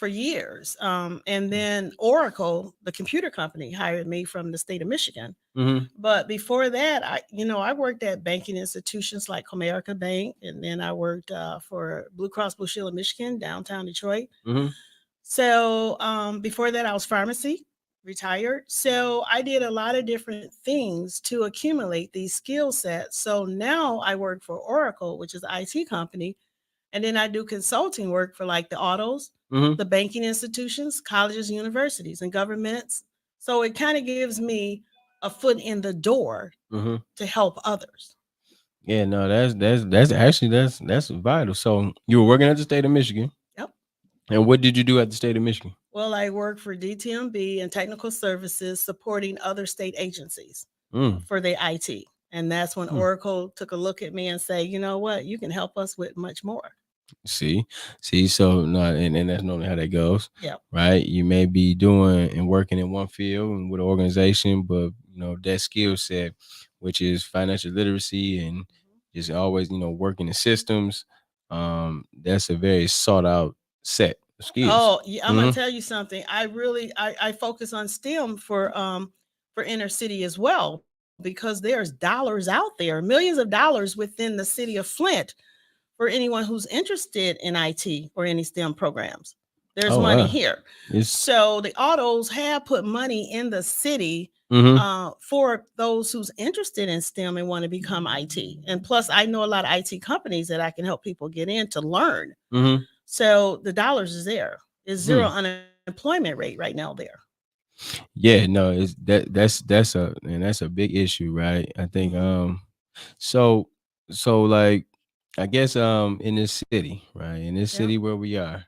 Speaker 4: for years. And then Oracle, the computer company, hired me from the state of Michigan.
Speaker 3: Mm-hmm.
Speaker 4: But before that, I worked at banking institutions like Comerica Bank, and then I worked for Blue Cross Blue Shield of Michigan, downtown Detroit.
Speaker 3: Mm-hmm.
Speaker 4: So before that, I was pharmacy, retired. So I did a lot of different things to accumulate these skill sets. So now I work for Oracle, which is an IT company, and then I do consulting work for like the autos,
Speaker 3: Mm-hmm.
Speaker 4: the banking institutions, colleges, universities, and governments. So it kind of gives me a foot in the door
Speaker 3: Mm-hmm.
Speaker 4: to help others.
Speaker 3: Yeah, no, that's actually that's vital. So you were working at the state of Michigan,
Speaker 4: Yep.
Speaker 3: and what did you do at the state of Michigan?
Speaker 4: Well, I work for DTMB and technical services supporting other state agencies
Speaker 3: Mm.
Speaker 4: for their IT. And that's when
Speaker 3: Mm.
Speaker 4: Oracle took a look at me and say, you know what, you can help us with much more.
Speaker 3: See, so no, and that's normally how that goes,
Speaker 4: Yep.
Speaker 3: right? You may be doing and working in one field and with an organization, but that skill set, which is financial literacy and just always working in systems, that's a very sought out set of skills.
Speaker 4: Oh, yeah, I'm gonna tell you something. I focus on STEM for inner city as well, because there's dollars out there, millions of dollars within the city of Flint for anyone who's interested in IT or any STEM programs. There's
Speaker 3: Oh
Speaker 4: money
Speaker 3: wow,
Speaker 4: here.
Speaker 3: it's
Speaker 4: So the autos have put money in the city
Speaker 3: mm-hmm.
Speaker 4: for those who's interested in STEM and want to become IT. And plus, I know a lot of IT companies that I can help people get in to learn.
Speaker 3: Mm-hmm.
Speaker 4: So the dollars is there. It's zero
Speaker 3: Hmm.
Speaker 4: unemployment rate right now there.
Speaker 3: Yeah, no, it's that's a big issue, right? I think
Speaker 4: Mhm.
Speaker 3: so like I guess in this city, right? In this
Speaker 4: Yeah.
Speaker 3: city where we are,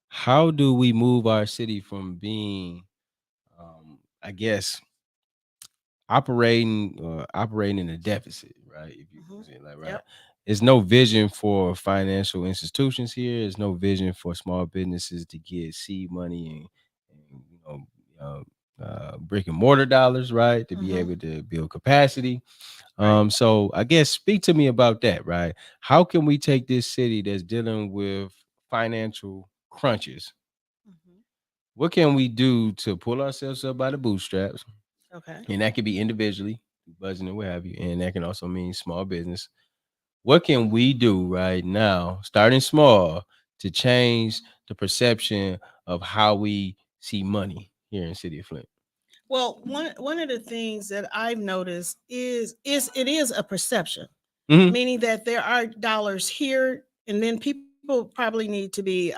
Speaker 3: how do we move our city from being I guess operating in a deficit, right? If you can
Speaker 4: Mhm.
Speaker 3: say it like right.
Speaker 4: Yep.
Speaker 3: There's no vision for financial institutions here. There's no vision for small businesses to get seed money and brick and mortar dollars, right? To be
Speaker 4: Mhm.
Speaker 3: able to build capacity.
Speaker 4: Right.
Speaker 3: So I guess speak to me about that, right? How can we take this city that's dealing with financial crunches?
Speaker 4: Mhm.
Speaker 3: What can we do to pull ourselves up by the bootstraps?
Speaker 4: Okay.
Speaker 3: And that could be individually, budgeting, and what have you. And that can also mean small business. What can we do right now, starting small, to change the perception of how we see money here in City of Flint?
Speaker 4: Well, one of the things that I've noticed is it is a perception,
Speaker 3: Mm-hmm.
Speaker 4: meaning that there are dollars here, and then people probably need to be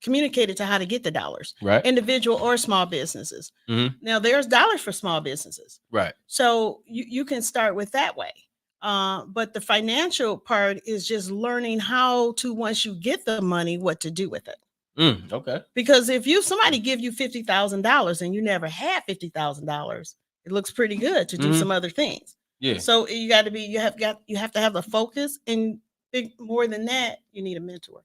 Speaker 4: communicated to how to get the dollars,
Speaker 3: Right.
Speaker 4: individual or small businesses.
Speaker 3: Mm-hmm.
Speaker 4: Now, there's dollars for small businesses,
Speaker 3: Right.
Speaker 4: so you can start with that way. But the financial part is just learning how to, once you get the money, what to do with it.
Speaker 3: Okay.
Speaker 4: Because if somebody give you $50,000 and you never had $50,000, it looks pretty good to do
Speaker 3: Mm-hmm.
Speaker 4: some other things.
Speaker 3: Yeah.
Speaker 4: So you have to have the focus, and more than that, you need a mentor.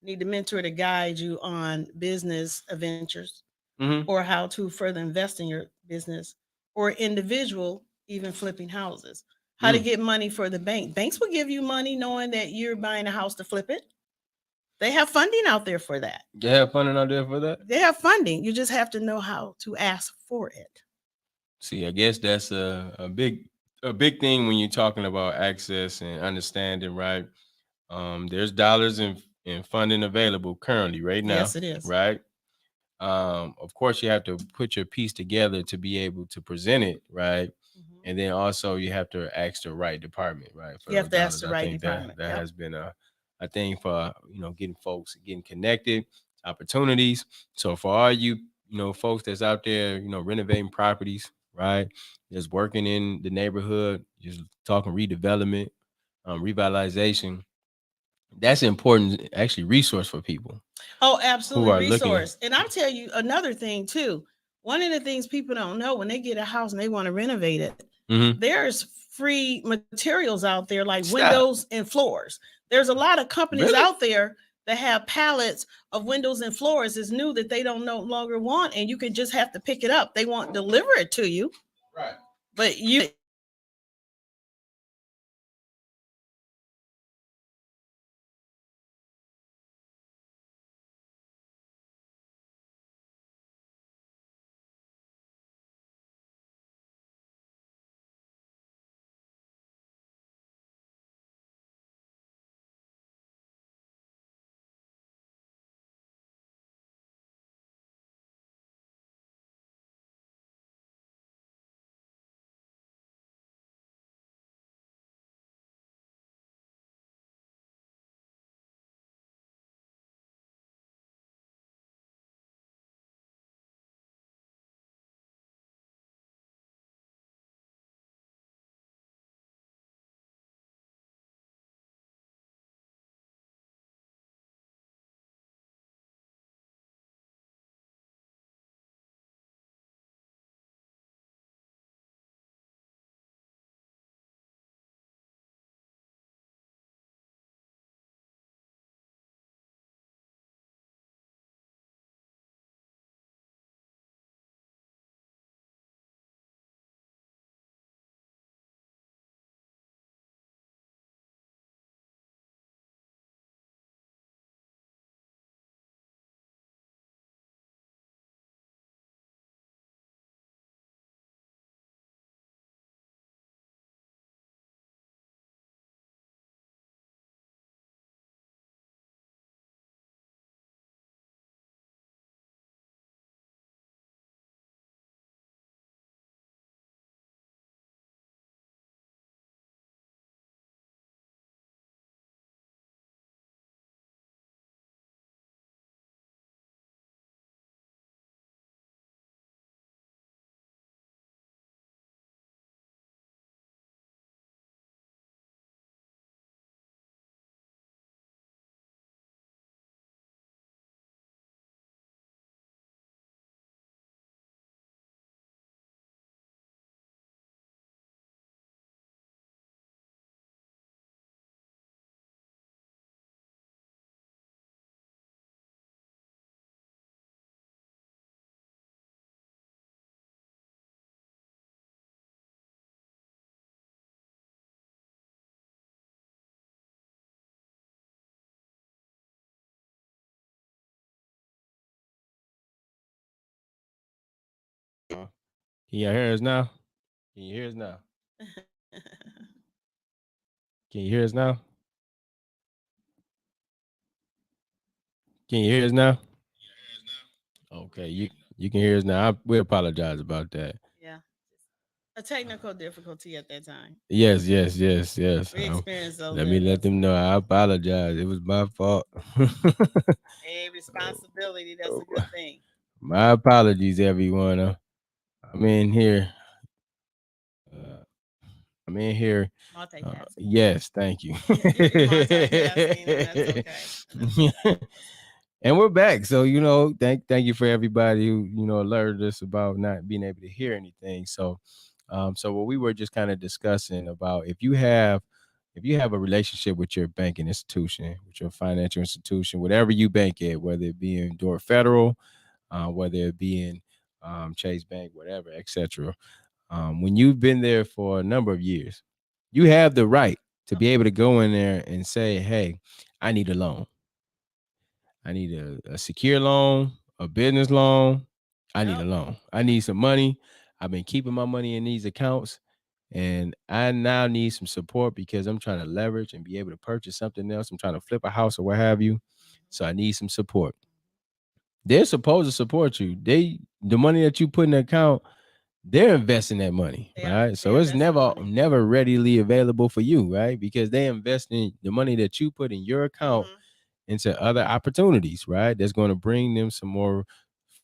Speaker 4: You need a mentor to guide you on business adventures,
Speaker 3: Mm-hmm.
Speaker 4: or how to further invest in your business, or individual, even flipping houses. How to
Speaker 3: Mm.
Speaker 4: get money for the bank. Banks will give you money knowing that you're buying a house to flip it. They have funding out there for that.
Speaker 3: You have funding out there for that?
Speaker 4: They have funding. You just have to know how to ask for it.
Speaker 3: See, I guess that's a big thing when you're talking about access and understanding, right? There's dollars and funding available currently right now,
Speaker 4: Yes, it is.
Speaker 3: right? Of course, you have to put your piece together to be able to present it, right?
Speaker 4: Mhm.
Speaker 3: And then also you have to ask the right department, right, for
Speaker 4: You have
Speaker 3: those
Speaker 4: to ask
Speaker 3: dollars.
Speaker 4: the
Speaker 3: I
Speaker 4: right
Speaker 3: think that
Speaker 4: department.
Speaker 3: that
Speaker 4: Yep.
Speaker 3: has been a thing for getting connected, opportunities. So for all you folks that's out there, renovating properties, right, just working in the neighborhood, just talking redevelopment, revitalization. That's an important actually resource for people
Speaker 4: Oh,
Speaker 3: who
Speaker 4: absolutely.
Speaker 3: are looking.
Speaker 4: Resource. And I'll tell you another thing too. One of the things people don't know, when they get a house and they want to renovate it,
Speaker 3: Mhm.
Speaker 4: there's free materials out there like
Speaker 3: Stop.
Speaker 4: windows and floors. There's a lot of companies
Speaker 3: Really?
Speaker 4: out there that have pallets of windows and floors. It's new that they don't no longer want, and you can just have to pick it up. They won't deliver it to you,
Speaker 3: Right.
Speaker 4: but you
Speaker 3: Can you hear us now? Can you hear us now? Can you hear us now? Can you hear us now? Okay, you can hear us now. We apologize about that.
Speaker 4: Yeah. A technical difficulty at that time.
Speaker 3: Yes, yes, yes, yes.
Speaker 4: We experienced those
Speaker 3: Let me
Speaker 4: at
Speaker 3: let
Speaker 4: that
Speaker 3: them
Speaker 4: time.
Speaker 3: know. I apologize. It was my fault.
Speaker 4: Hey, responsibility, that's a good thing.
Speaker 3: My apologies, everyone. I'm in here. Uh, I'm in here.
Speaker 4: Multitasking.
Speaker 3: Yes, thank you.
Speaker 4: You're multitasking, and that's okay. And that's okay.
Speaker 3: And we're back. So, thank you for everybody who, alerted us about not being able to hear anything. So what we were just kind of discussing about if you have a relationship with your banking institution, with your financial institution, whatever you bank at, whether it be in Door Federal, whether it be in Chase Bank, whatever, etc. When you've been there for a number of years, you have the right to be able to go in there and say, hey, I need a loan. I need a secure loan, a business loan. I need a
Speaker 4: Yep.
Speaker 3: loan. I need some money. I've been keeping my money in these accounts, and I now need some support because I'm trying to leverage and be able to purchase something else. I'm trying to flip a house or what have you. So I need some support. They're supposed to support you. The money that you put in the account, they're investing that money,
Speaker 4: They are.
Speaker 3: right?
Speaker 4: They
Speaker 3: So it's
Speaker 4: invest the
Speaker 3: never
Speaker 4: money.
Speaker 3: never readily available for you, right? Because they invest in the money that you put in your account into other opportunities, right? That's going to bring them some more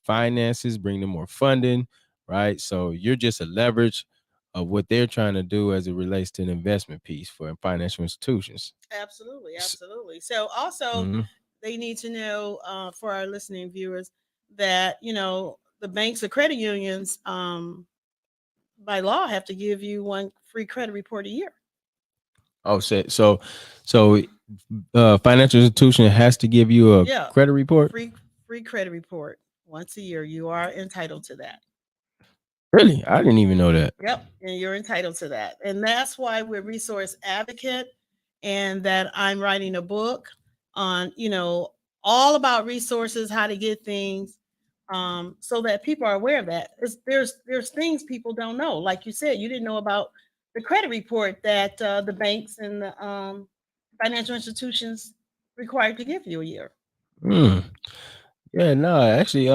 Speaker 3: finances, bring them more funding, right? So you're just a leverage of what they're trying to do as it relates to an investment piece for financial institutions.
Speaker 4: Absolutely, absolutely. So also,
Speaker 3: Mhm.
Speaker 4: they need to know for our listening viewers that the banks or credit unions, by law, have to give you one free credit report a year.
Speaker 3: Oh, so financial institution has to give you a
Speaker 4: Yeah,
Speaker 3: credit report.
Speaker 4: free credit report once a year. You are entitled to that.
Speaker 3: Really, I didn't even know that.
Speaker 4: Yep, and you're entitled to that. And that's why we're resource advocate, and that I'm writing a book on, all about resources, how to get things, so that people are aware of that. There's things people don't know. Like you said, you didn't know about the credit report that the banks and the financial institutions required to give you a year.
Speaker 3: Hmm. Yeah, no, actually,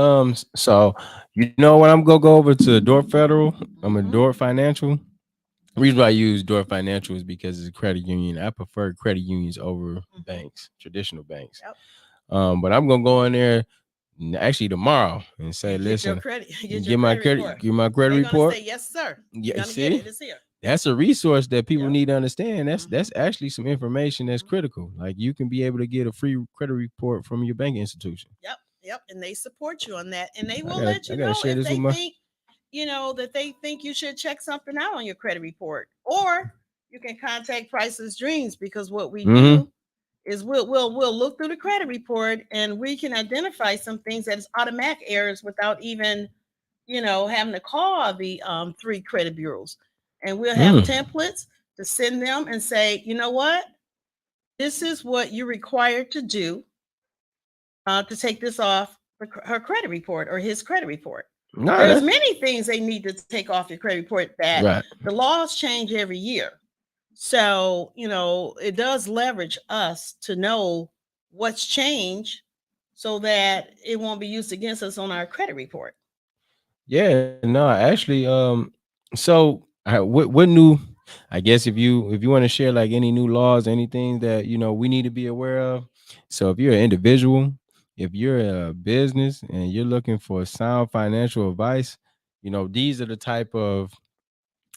Speaker 3: so you know what? I'm gonna go over to Dorp Federal. I'm a
Speaker 4: Mm-hmm.
Speaker 3: Dorp Financial. The reason why I use Dorp Financial is because it's a credit union. I prefer credit unions over
Speaker 4: Mm-hmm.
Speaker 3: banks, traditional banks.
Speaker 4: Yep.
Speaker 3: But I'm gonna go in there actually tomorrow and say,
Speaker 4: And get your
Speaker 3: listen,
Speaker 4: credit, get your
Speaker 3: get my
Speaker 4: credit
Speaker 3: credit,
Speaker 4: report.
Speaker 3: get my
Speaker 4: And
Speaker 3: credit
Speaker 4: they're gonna
Speaker 3: report.
Speaker 4: say, yes, sir. You're
Speaker 3: Yeah,
Speaker 4: gonna get
Speaker 3: see,
Speaker 4: it. It's here.
Speaker 3: that's a resource that people
Speaker 4: Yep.
Speaker 3: need to understand. That's
Speaker 4: Mm-hmm.
Speaker 3: actually some information that's
Speaker 4: Mm-hmm.
Speaker 3: critical. Like you can be able to get a free credit report from your banking institution.
Speaker 4: Yep, yep, and they support you on that, and they
Speaker 3: I
Speaker 4: will
Speaker 3: gotta
Speaker 4: let
Speaker 3: I
Speaker 4: you
Speaker 3: gotta
Speaker 4: know
Speaker 3: share
Speaker 4: if
Speaker 3: this with
Speaker 4: they
Speaker 3: my.
Speaker 4: think, that they think you should check something out on your credit report, or you can contact Priceless Dreams, because what we
Speaker 3: Mm-hmm.
Speaker 4: do is we'll look through the credit report, and we can identify some things that is automatic errors without even having to call the three credit bureaus, and we'll have
Speaker 3: Mm.
Speaker 4: templates to send them and say, you know what, this is what you're required to do to take this off her credit report or his credit report.
Speaker 3: Nah,
Speaker 4: There's
Speaker 3: that's
Speaker 4: many things they need to take off your credit report that
Speaker 3: right.
Speaker 4: the laws change every year. So, it does leverage us to know what's changed so that it won't be used against us on our credit report.
Speaker 3: Yeah, no, actually, so what new? I guess if you want to share like any new laws, anything that we need to be aware of. So if you're an individual, if you're a business and you're looking for sound financial advice, these are the type of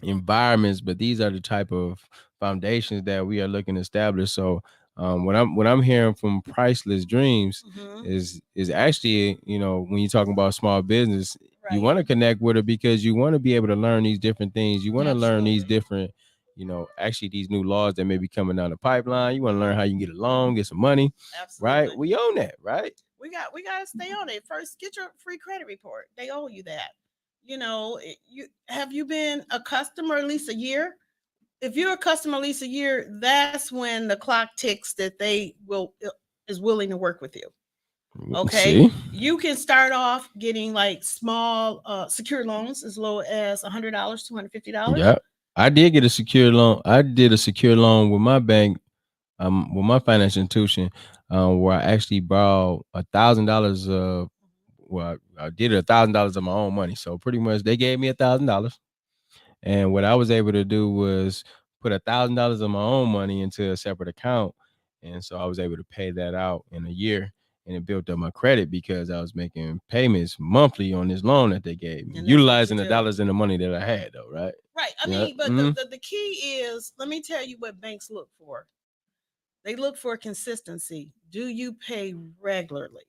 Speaker 3: environments, but these are the type of foundations that we are looking to establish. So what I'm hearing from Priceless Dreams
Speaker 4: Mm-hmm.
Speaker 3: is actually, when you're talking about small business, you
Speaker 4: Right.
Speaker 3: want to connect with her because you want to be able to learn these different things. You want to learn these
Speaker 4: Absolutely.
Speaker 3: different, actually these new laws that may be coming down the pipeline. You want to learn how you can get a loan, get some money, right?
Speaker 4: Absolutely.
Speaker 3: We own that, right?
Speaker 4: We gotta stay on it. First, get your free credit report. They owe you that. You have you been a customer at least a year? If you're a customer at least a year, that's when the clock ticks that they will is willing to work with you. Okay. You can start off getting like small secure loans as low as $100, $250.
Speaker 3: Yeah. I did get a secure loan. I did a secure loan with my bank, with my financial institution, where I actually borrowed $1,000 well, I did it $1,000 of my own money. So pretty much they gave me $1,000. And what I was able to do was put $1,000 of my own money into a separate account. And so I was able to pay that out in a year. And it built up my credit because I was making payments monthly on this loan that they gave me, utilizing the dollars and the money that I had, though, right?
Speaker 4: Right. I mean, but the key is, let me tell you what banks look for. They look for consistency. Do you pay regularly?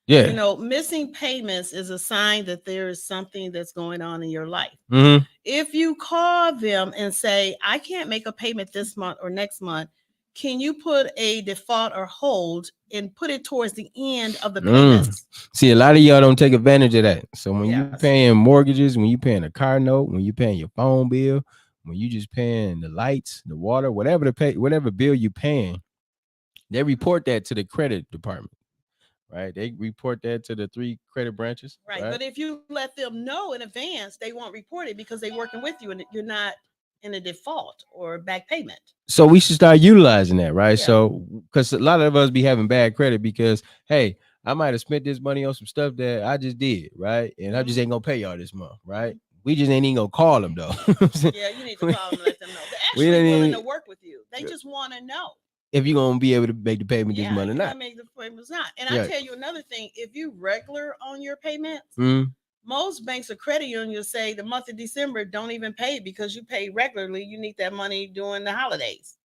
Speaker 3: Yeah.
Speaker 4: You know, missing payments is a sign that there is something that's going on in your life. If you call them and say, I can't make a payment this month or next month, can you put a default or hold and put it towards the end of the payments?
Speaker 3: See, a lot of y'all don't take advantage of that. So when you're paying mortgages, when you're paying a car note, when you're paying your phone bill, when you just paying the lights, the water, whatever whatever bill you paying, they report that to the credit department. Right, they report that to the 3 credit branches.
Speaker 4: Right, but if you let them know in advance, they won't report it because they're working with you and you're not in a default or back payment.
Speaker 3: So we should start utilizing that, right? Yeah. So because a lot of us be having bad credit because, hey, I might have spent this money on some stuff that I just did, right? And I just ain't gonna pay y'all this month, right? We just ain't even gonna call them though.
Speaker 4: Yeah, you need to call them and let them know. They're actually willing to work with you. They just want to know
Speaker 3: if you're gonna be able to make the payment this month or not.
Speaker 4: Make the payments not. And I tell you another thing: if you regular on your payments, most banks or credit unions say the month of December don't even pay because you pay regularly. You need that money during the holidays.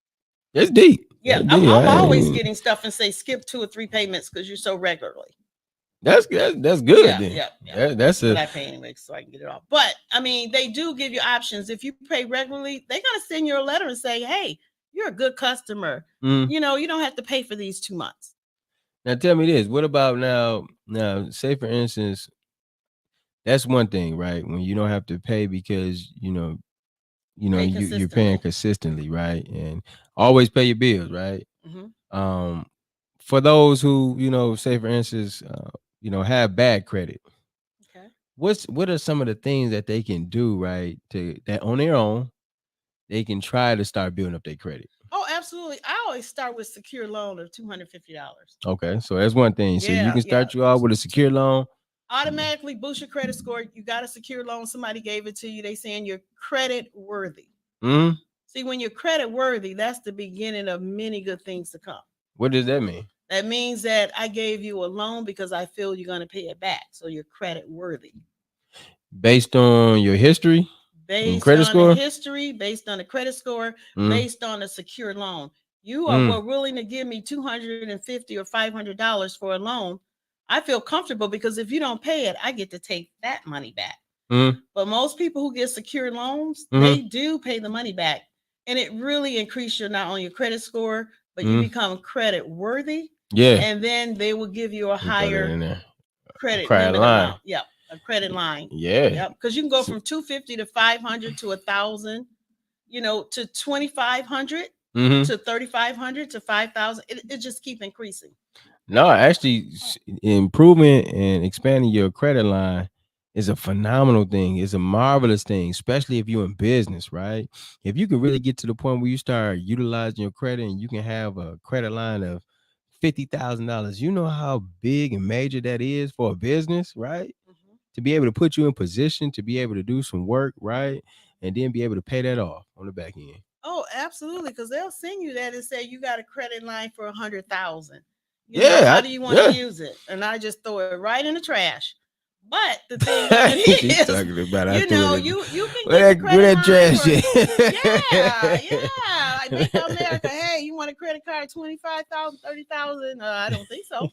Speaker 3: That's deep.
Speaker 4: Yeah,
Speaker 3: that's
Speaker 4: I'm always getting stuff and say skip 2 or 3 payments because you're so regularly.
Speaker 3: That's good. That's good. Yeah. That's
Speaker 4: what I pay anyway, so I can get it off. But I mean, they do give you options. If you pay regularly, they're gonna send you a letter and say, "Hey, you're a good customer. You know, you don't have to pay for these 2 months."
Speaker 3: Now tell me this. What about now? Now, say for instance, that's one thing, right? When you don't have to pay because you're paying consistently, right? And always pay your bills, right? For those who, say for instance, have bad credit. Okay. What are some of the things that they can do, right? That on their own, they can try to start building up their credit.
Speaker 4: Oh, absolutely. I always start with secure loan of $250.
Speaker 3: Okay, so that's one thing. So you can start you out with a secure loan.
Speaker 4: Automatically boost your credit score. You got a secure loan. Somebody gave it to you. They saying you're credit worthy. See, when you're credit worthy, that's the beginning of many good things to come.
Speaker 3: What does that mean?
Speaker 4: That means that I gave you a loan because I feel you're going to pay it back. So you're credit worthy.
Speaker 3: Based on your history?
Speaker 4: Based credit on score? The history, based on the credit score, based on a secure loan. You are willing to give me $250 or $500 for a loan. I feel comfortable because if you don't pay it, I get to take that money back. But most people who get secure loans, they do pay the money back. And it really increases your not only your credit score, but you become credit worthy.
Speaker 3: Yeah.
Speaker 4: And then they will give you a higher credit limit amount. Yep. A credit line.
Speaker 3: Yeah.
Speaker 4: Yep. Because you can go from $250 to $500 to $1,000, to $2,500 to $3,500 to $5,000. It just keep increasing.
Speaker 3: No, actually, improving and expanding your credit line is a phenomenal thing. It's a marvelous thing, especially if you're in business, right? If you can really get to the point where you start utilizing your credit and you can have a credit line of $50,000, you know how big and major that is for a business, right? To be able to put you in position to be able to do some work, right? And then be able to pay that off on the back end.
Speaker 4: Oh, absolutely. Because they'll send you that and say you got a credit line for $100,000. How do you want to use it? And I just throw it right in the trash. But the thing is, you can get the credit line
Speaker 3: trash.
Speaker 4: Like Bank of America, hey, you want a credit card, $25,000, $30,000? I don't think so.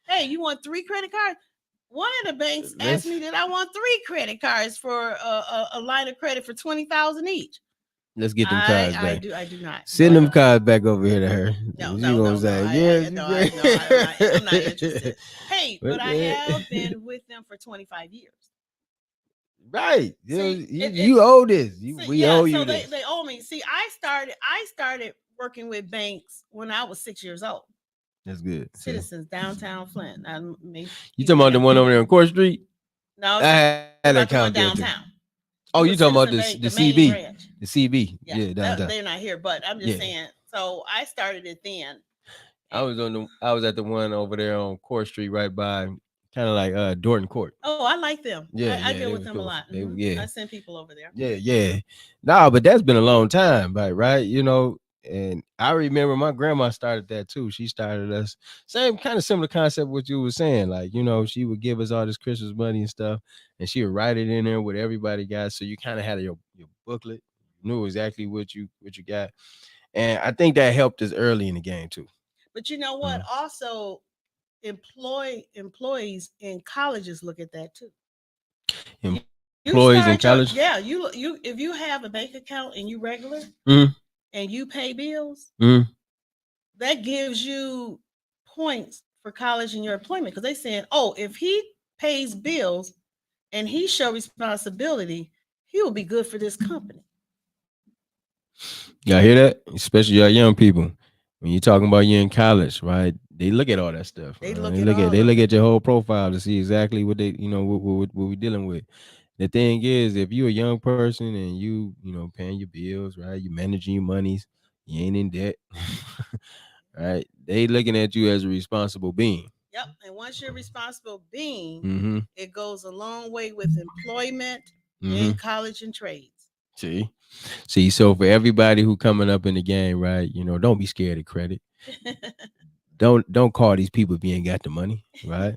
Speaker 4: Hey, you want 3 credit cards? One of the banks asked me that I want 3 credit cards for a line of credit for $20,000 each.
Speaker 3: Let's get them cards back.
Speaker 4: I do not.
Speaker 3: Send them cards back over here to her.
Speaker 4: No. I'm not interested. Hey, but I have been with them for 25 years.
Speaker 3: Right. You owe this. We owe you this.
Speaker 4: They owe me. See, I started working with banks when I was 6 years old.
Speaker 3: That's good. See?
Speaker 4: Citizens downtown Flint.
Speaker 3: You talking about the one over there on Court Street?
Speaker 4: No,
Speaker 3: I had that
Speaker 4: about the one
Speaker 3: account there too.
Speaker 4: downtown.
Speaker 3: Oh, you talking about
Speaker 4: Citizen
Speaker 3: the
Speaker 4: Bank, the main
Speaker 3: CB?
Speaker 4: branch.
Speaker 3: The CB.
Speaker 4: Yeah,
Speaker 3: Yeah, downtown.
Speaker 4: they're not here, but I'm just saying. So I started it then.
Speaker 3: I was at the one over there on Court Street, right by kind of like Dorton Court.
Speaker 4: Oh, I like them.
Speaker 3: Yeah,
Speaker 4: I
Speaker 3: yeah,
Speaker 4: deal
Speaker 3: they
Speaker 4: with
Speaker 3: was
Speaker 4: them a
Speaker 3: cool.
Speaker 4: lot.
Speaker 3: They,
Speaker 4: Mhm.
Speaker 3: yeah,
Speaker 4: I send people over there.
Speaker 3: yeah. Nah, but that's been a long time, right? You know, and I remember my grandma started that too. She started us same kind of similar concept what you were saying. Like, you know, she would give us all this Christmas money and stuff, and she would write it in there what everybody got. So you kind of had your booklet, you knew exactly what you got, and I think that helped us early in the game too.
Speaker 4: But you know what? Also, employees in colleges look at that too.
Speaker 3: Employees in college,
Speaker 4: yeah. You if you have a bank account and you regular and you pay bills, that gives you points for college and your employment because they saying, oh, if he pays bills and he show responsibility, he will be good for this company.
Speaker 3: Y'all hear that? Especially y'all young people. When you're talking about you in college, right? They look at all that stuff.
Speaker 4: They
Speaker 3: right?
Speaker 4: look
Speaker 3: They look at your whole profile to see exactly what they, what we're dealing with. The thing is, if you're a young person and you know, paying your bills, right? You managing your monies, you ain't in debt, right? They looking at you as a responsible being.
Speaker 4: Yep. And once you're a responsible being, it goes a long way with employment in college and trades.
Speaker 3: See, so for everybody who coming up in the game, right? You know, don't be scared of credit. Don't call these people if you ain't got the money, right?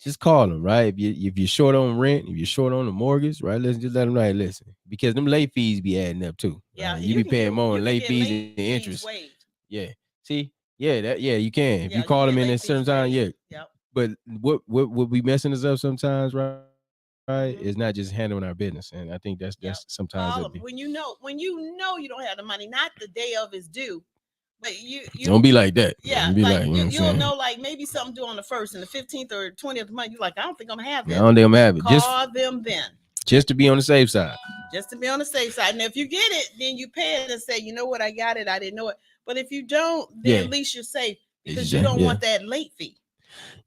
Speaker 3: Just call them, right? If you're short on rent, if you're short on the mortgage, right? Let's just let them know, listen, because them late fees be adding up too.
Speaker 4: Yeah,
Speaker 3: right? You be paying more on late fees and interest.
Speaker 4: Waived.
Speaker 3: Yeah, see, you can if you call them in at certain time. Yeah, but what we messing us up sometimes, right? Is not just handling our business, and I think that's sometimes
Speaker 4: when you know you don't have the money, not the day of is due. But you
Speaker 3: don't be like that.
Speaker 4: Yeah,
Speaker 3: be
Speaker 4: like
Speaker 3: you'll
Speaker 4: know, like maybe something due on the 1st and the 15th or 20th of the month. You're like, I don't think I'm gonna have that.
Speaker 3: I don't think I'm gonna have it.
Speaker 4: Call them then.
Speaker 3: Just to be on the safe side.
Speaker 4: Just to be on the safe side. And if you get it, then you pay it and say, you know what, I got it. I didn't know it. But if you don't, then at least you're safe because you don't want that late fee.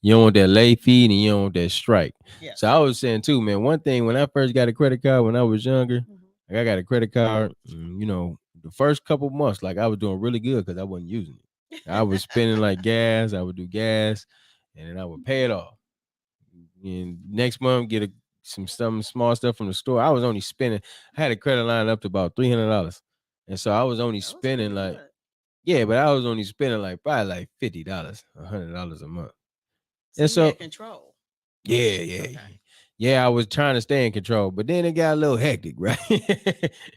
Speaker 3: You don't want that late fee and you don't want that strike. Yes. So I was saying too, man, one thing when I first got a credit card when I was younger, like I got a credit card, you know, the first couple months, like I was doing really good because I wasn't using it. I was spending like gas, I would do gas, and then I would pay it off. And next month, get some small stuff from the store. I was only spending, I had a credit line up to about $300. And so I was only spending like, but I was only spending like probably like $50, $100 a month.
Speaker 4: And so, you control.
Speaker 3: Yeah, I was trying to stay in control, but then it got a little hectic, right?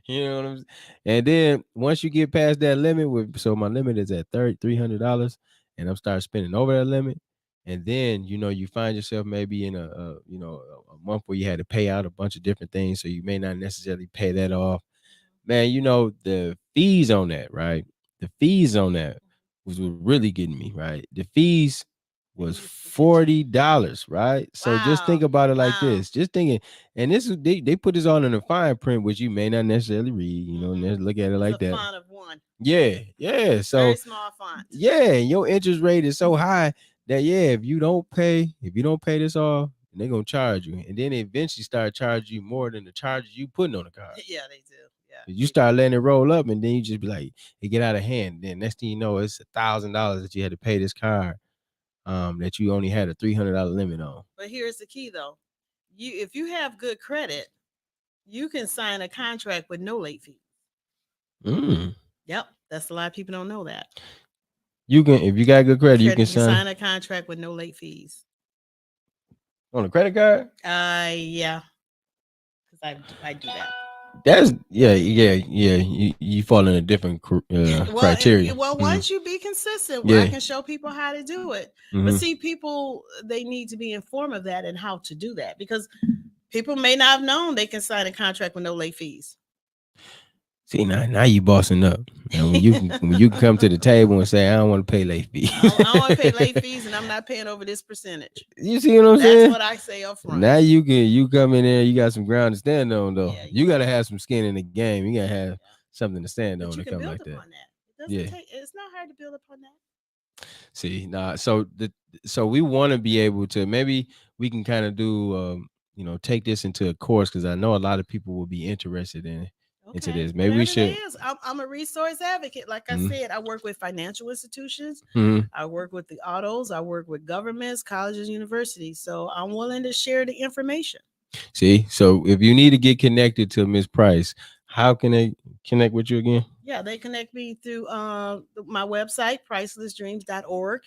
Speaker 3: You know what I'm saying? And then once you get past that limit, so my limit is at $300, and I'm start spending over that limit, and then you know you find yourself maybe in a month where you had to pay out a bunch of different things, so you may not necessarily pay that off. Man, you know the fees on that, right? The fees on that was really getting me, right? The fees was $40, right? So just think about it like this. Just thinking, and this is they put this on in a fine print, which you may not necessarily read, you know, and just look at it like that.
Speaker 4: Font of one.
Speaker 3: Yeah. So
Speaker 4: very small font.
Speaker 3: Yeah, your interest rate is so high that if you don't pay this off, they're gonna charge you, and then they eventually start charging you more than the charges you putting on the card.
Speaker 4: Yeah, they do. Yeah,
Speaker 3: you start letting it roll up, and then you just be like, it get out of hand. Then next thing you know, it's $1,000 that you had to pay this card. That you only had a $300 limit on.
Speaker 4: But here's the key, though. If you have good credit, you can sign a contract with no late fee. Yep, that's a lot of people don't know that.
Speaker 3: You can, if you got good credit, you can
Speaker 4: sign a contract with no late fees
Speaker 3: on a credit card.
Speaker 4: Yeah, because I do that.
Speaker 3: That's You fall in a different criteria.
Speaker 4: Once you be consistent, I can show people how to do it. But see, people, they need to be informed of that and how to do that, because people may not have known they can sign a contract with no late fees.
Speaker 3: See, now you bossing up. And when you can come to the table and say, I don't want to pay late fees.
Speaker 4: I don't want to pay late fees, and I'm not paying over this percentage.
Speaker 3: You see what I'm saying?
Speaker 4: That's what I say up front.
Speaker 3: Now you come in there, you got some ground to stand on, though. Yeah, you got to have some skin in the game. You got to have something to stand on to come like that.
Speaker 4: It's not hard to build upon that.
Speaker 3: See, nah. So we want to be able to, maybe we can kind of do take this into a course, because I know a lot of people will be interested in into
Speaker 4: Okay,
Speaker 3: this. Maybe we
Speaker 4: whatever that
Speaker 3: should.
Speaker 4: is. I'm a resource advocate. Like I
Speaker 3: Mm-hmm.
Speaker 4: said, I work with financial institutions.
Speaker 3: Mm-hmm.
Speaker 4: I work with the autos. I work with governments, colleges, universities. So I'm willing to share the information.
Speaker 3: See, so if you need to get connected to Miss Price, how can they connect with you again?
Speaker 4: Yeah, they connect me through my website, pricelessdreams.org.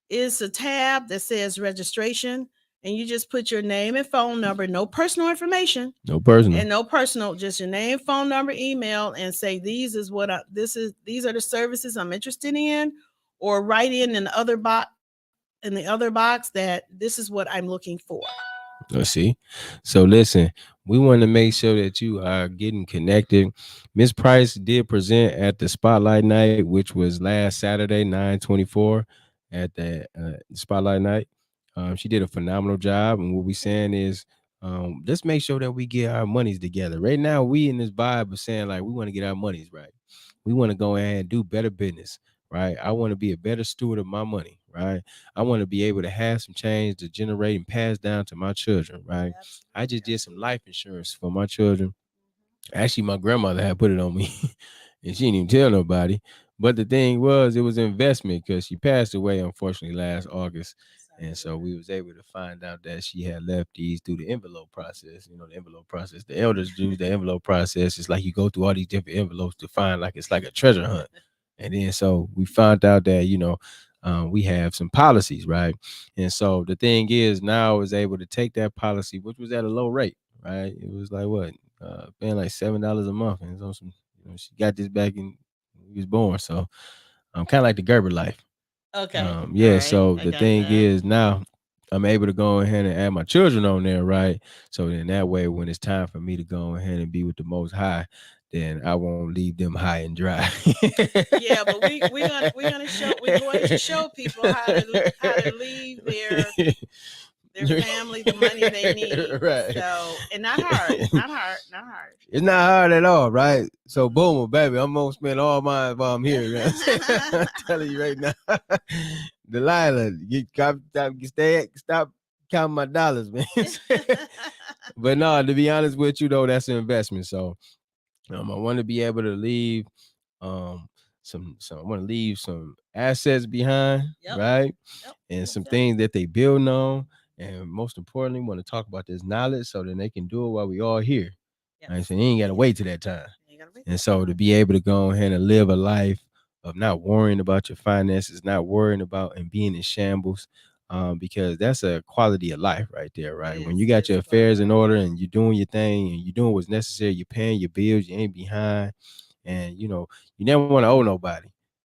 Speaker 4: It's a tab that says registration, and you just put your name and phone number, no personal information,
Speaker 3: No personal.
Speaker 4: and no personal, just your name, phone number, email, and say these are the services I'm interested in, or write in the other box that this is what I'm looking for.
Speaker 3: Let's see. So listen, we want to make sure that you are getting connected. Miss Price did present at the Spotlight Night, which was last Saturday, 9/24, at the Spotlight Night. She did a phenomenal job, and what we saying is, let's make sure that we get our monies together. Right now, we in this vibe of saying like we want to get our monies right. We want to go ahead and do better business, right? I want to be a better steward of my money, right? I want to be able to have some change to generate and pass down to my children, right? I
Speaker 4: Absolutely,
Speaker 3: just did some
Speaker 4: absolutely.
Speaker 3: life insurance for my children. Actually, my grandmother had put it on me, and she didn't even tell nobody. But the thing was, it was an investment, because she passed away unfortunately last August,
Speaker 4: Sorry
Speaker 3: and
Speaker 4: to hear
Speaker 3: so
Speaker 4: that.
Speaker 3: we was able to find out that she had left these through the envelope process. You know, the envelope process. The elders do the envelope process. It's like you go through all these different envelopes to find, like it's like a treasure hunt. And then so we found out that we have some policies, right? And so the thing is, now I was able to take that policy, which was at a low rate, right? It was like what, paying like $7 a month, and so some, she got this back in when we was born. So kind of like the Gerber life.
Speaker 4: Okay. All
Speaker 3: Yeah.
Speaker 4: right.
Speaker 3: So
Speaker 4: I
Speaker 3: the
Speaker 4: got
Speaker 3: thing
Speaker 4: that.
Speaker 3: is, now I'm able to go ahead and add my children on there, right? So then that way, when it's time for me to go ahead and be with the Most High, then I won't leave them high and dry.
Speaker 4: Yeah, but we're going to show people how to leave their family the money they need.
Speaker 3: Right.
Speaker 4: So, and not hard, not hard, not hard.
Speaker 3: It's not hard at all, right? So
Speaker 4: Mm-mm.
Speaker 3: boom, baby, I'm gonna spend all mine while I'm here. You know what I'm saying? I'm telling you right now. Delilah, stop counting my dollars, man. But no, to be honest with you though, that's an investment. So I want to be able to leave um some I want to leave some assets behind,
Speaker 4: Yep,
Speaker 3: right?
Speaker 4: yep,
Speaker 3: And
Speaker 4: most
Speaker 3: some
Speaker 4: definitely.
Speaker 3: things that they build on. And most importantly, want to talk about this knowledge so that they can do it while we all here. Right.
Speaker 4: Yes,
Speaker 3: So you ain't gotta wait till that time.
Speaker 4: you ain't gotta wait
Speaker 3: And
Speaker 4: that
Speaker 3: so
Speaker 4: time.
Speaker 3: to be able to go ahead and live a life of not worrying about your finances, not worrying about and being in shambles, because that's a quality of life right there, right? When you
Speaker 4: It
Speaker 3: got
Speaker 4: is
Speaker 3: your
Speaker 4: a quality
Speaker 3: affairs
Speaker 4: of
Speaker 3: in
Speaker 4: life.
Speaker 3: order and you're doing your thing and you're doing what's necessary, you're paying your bills, you ain't behind, and you never want to owe nobody.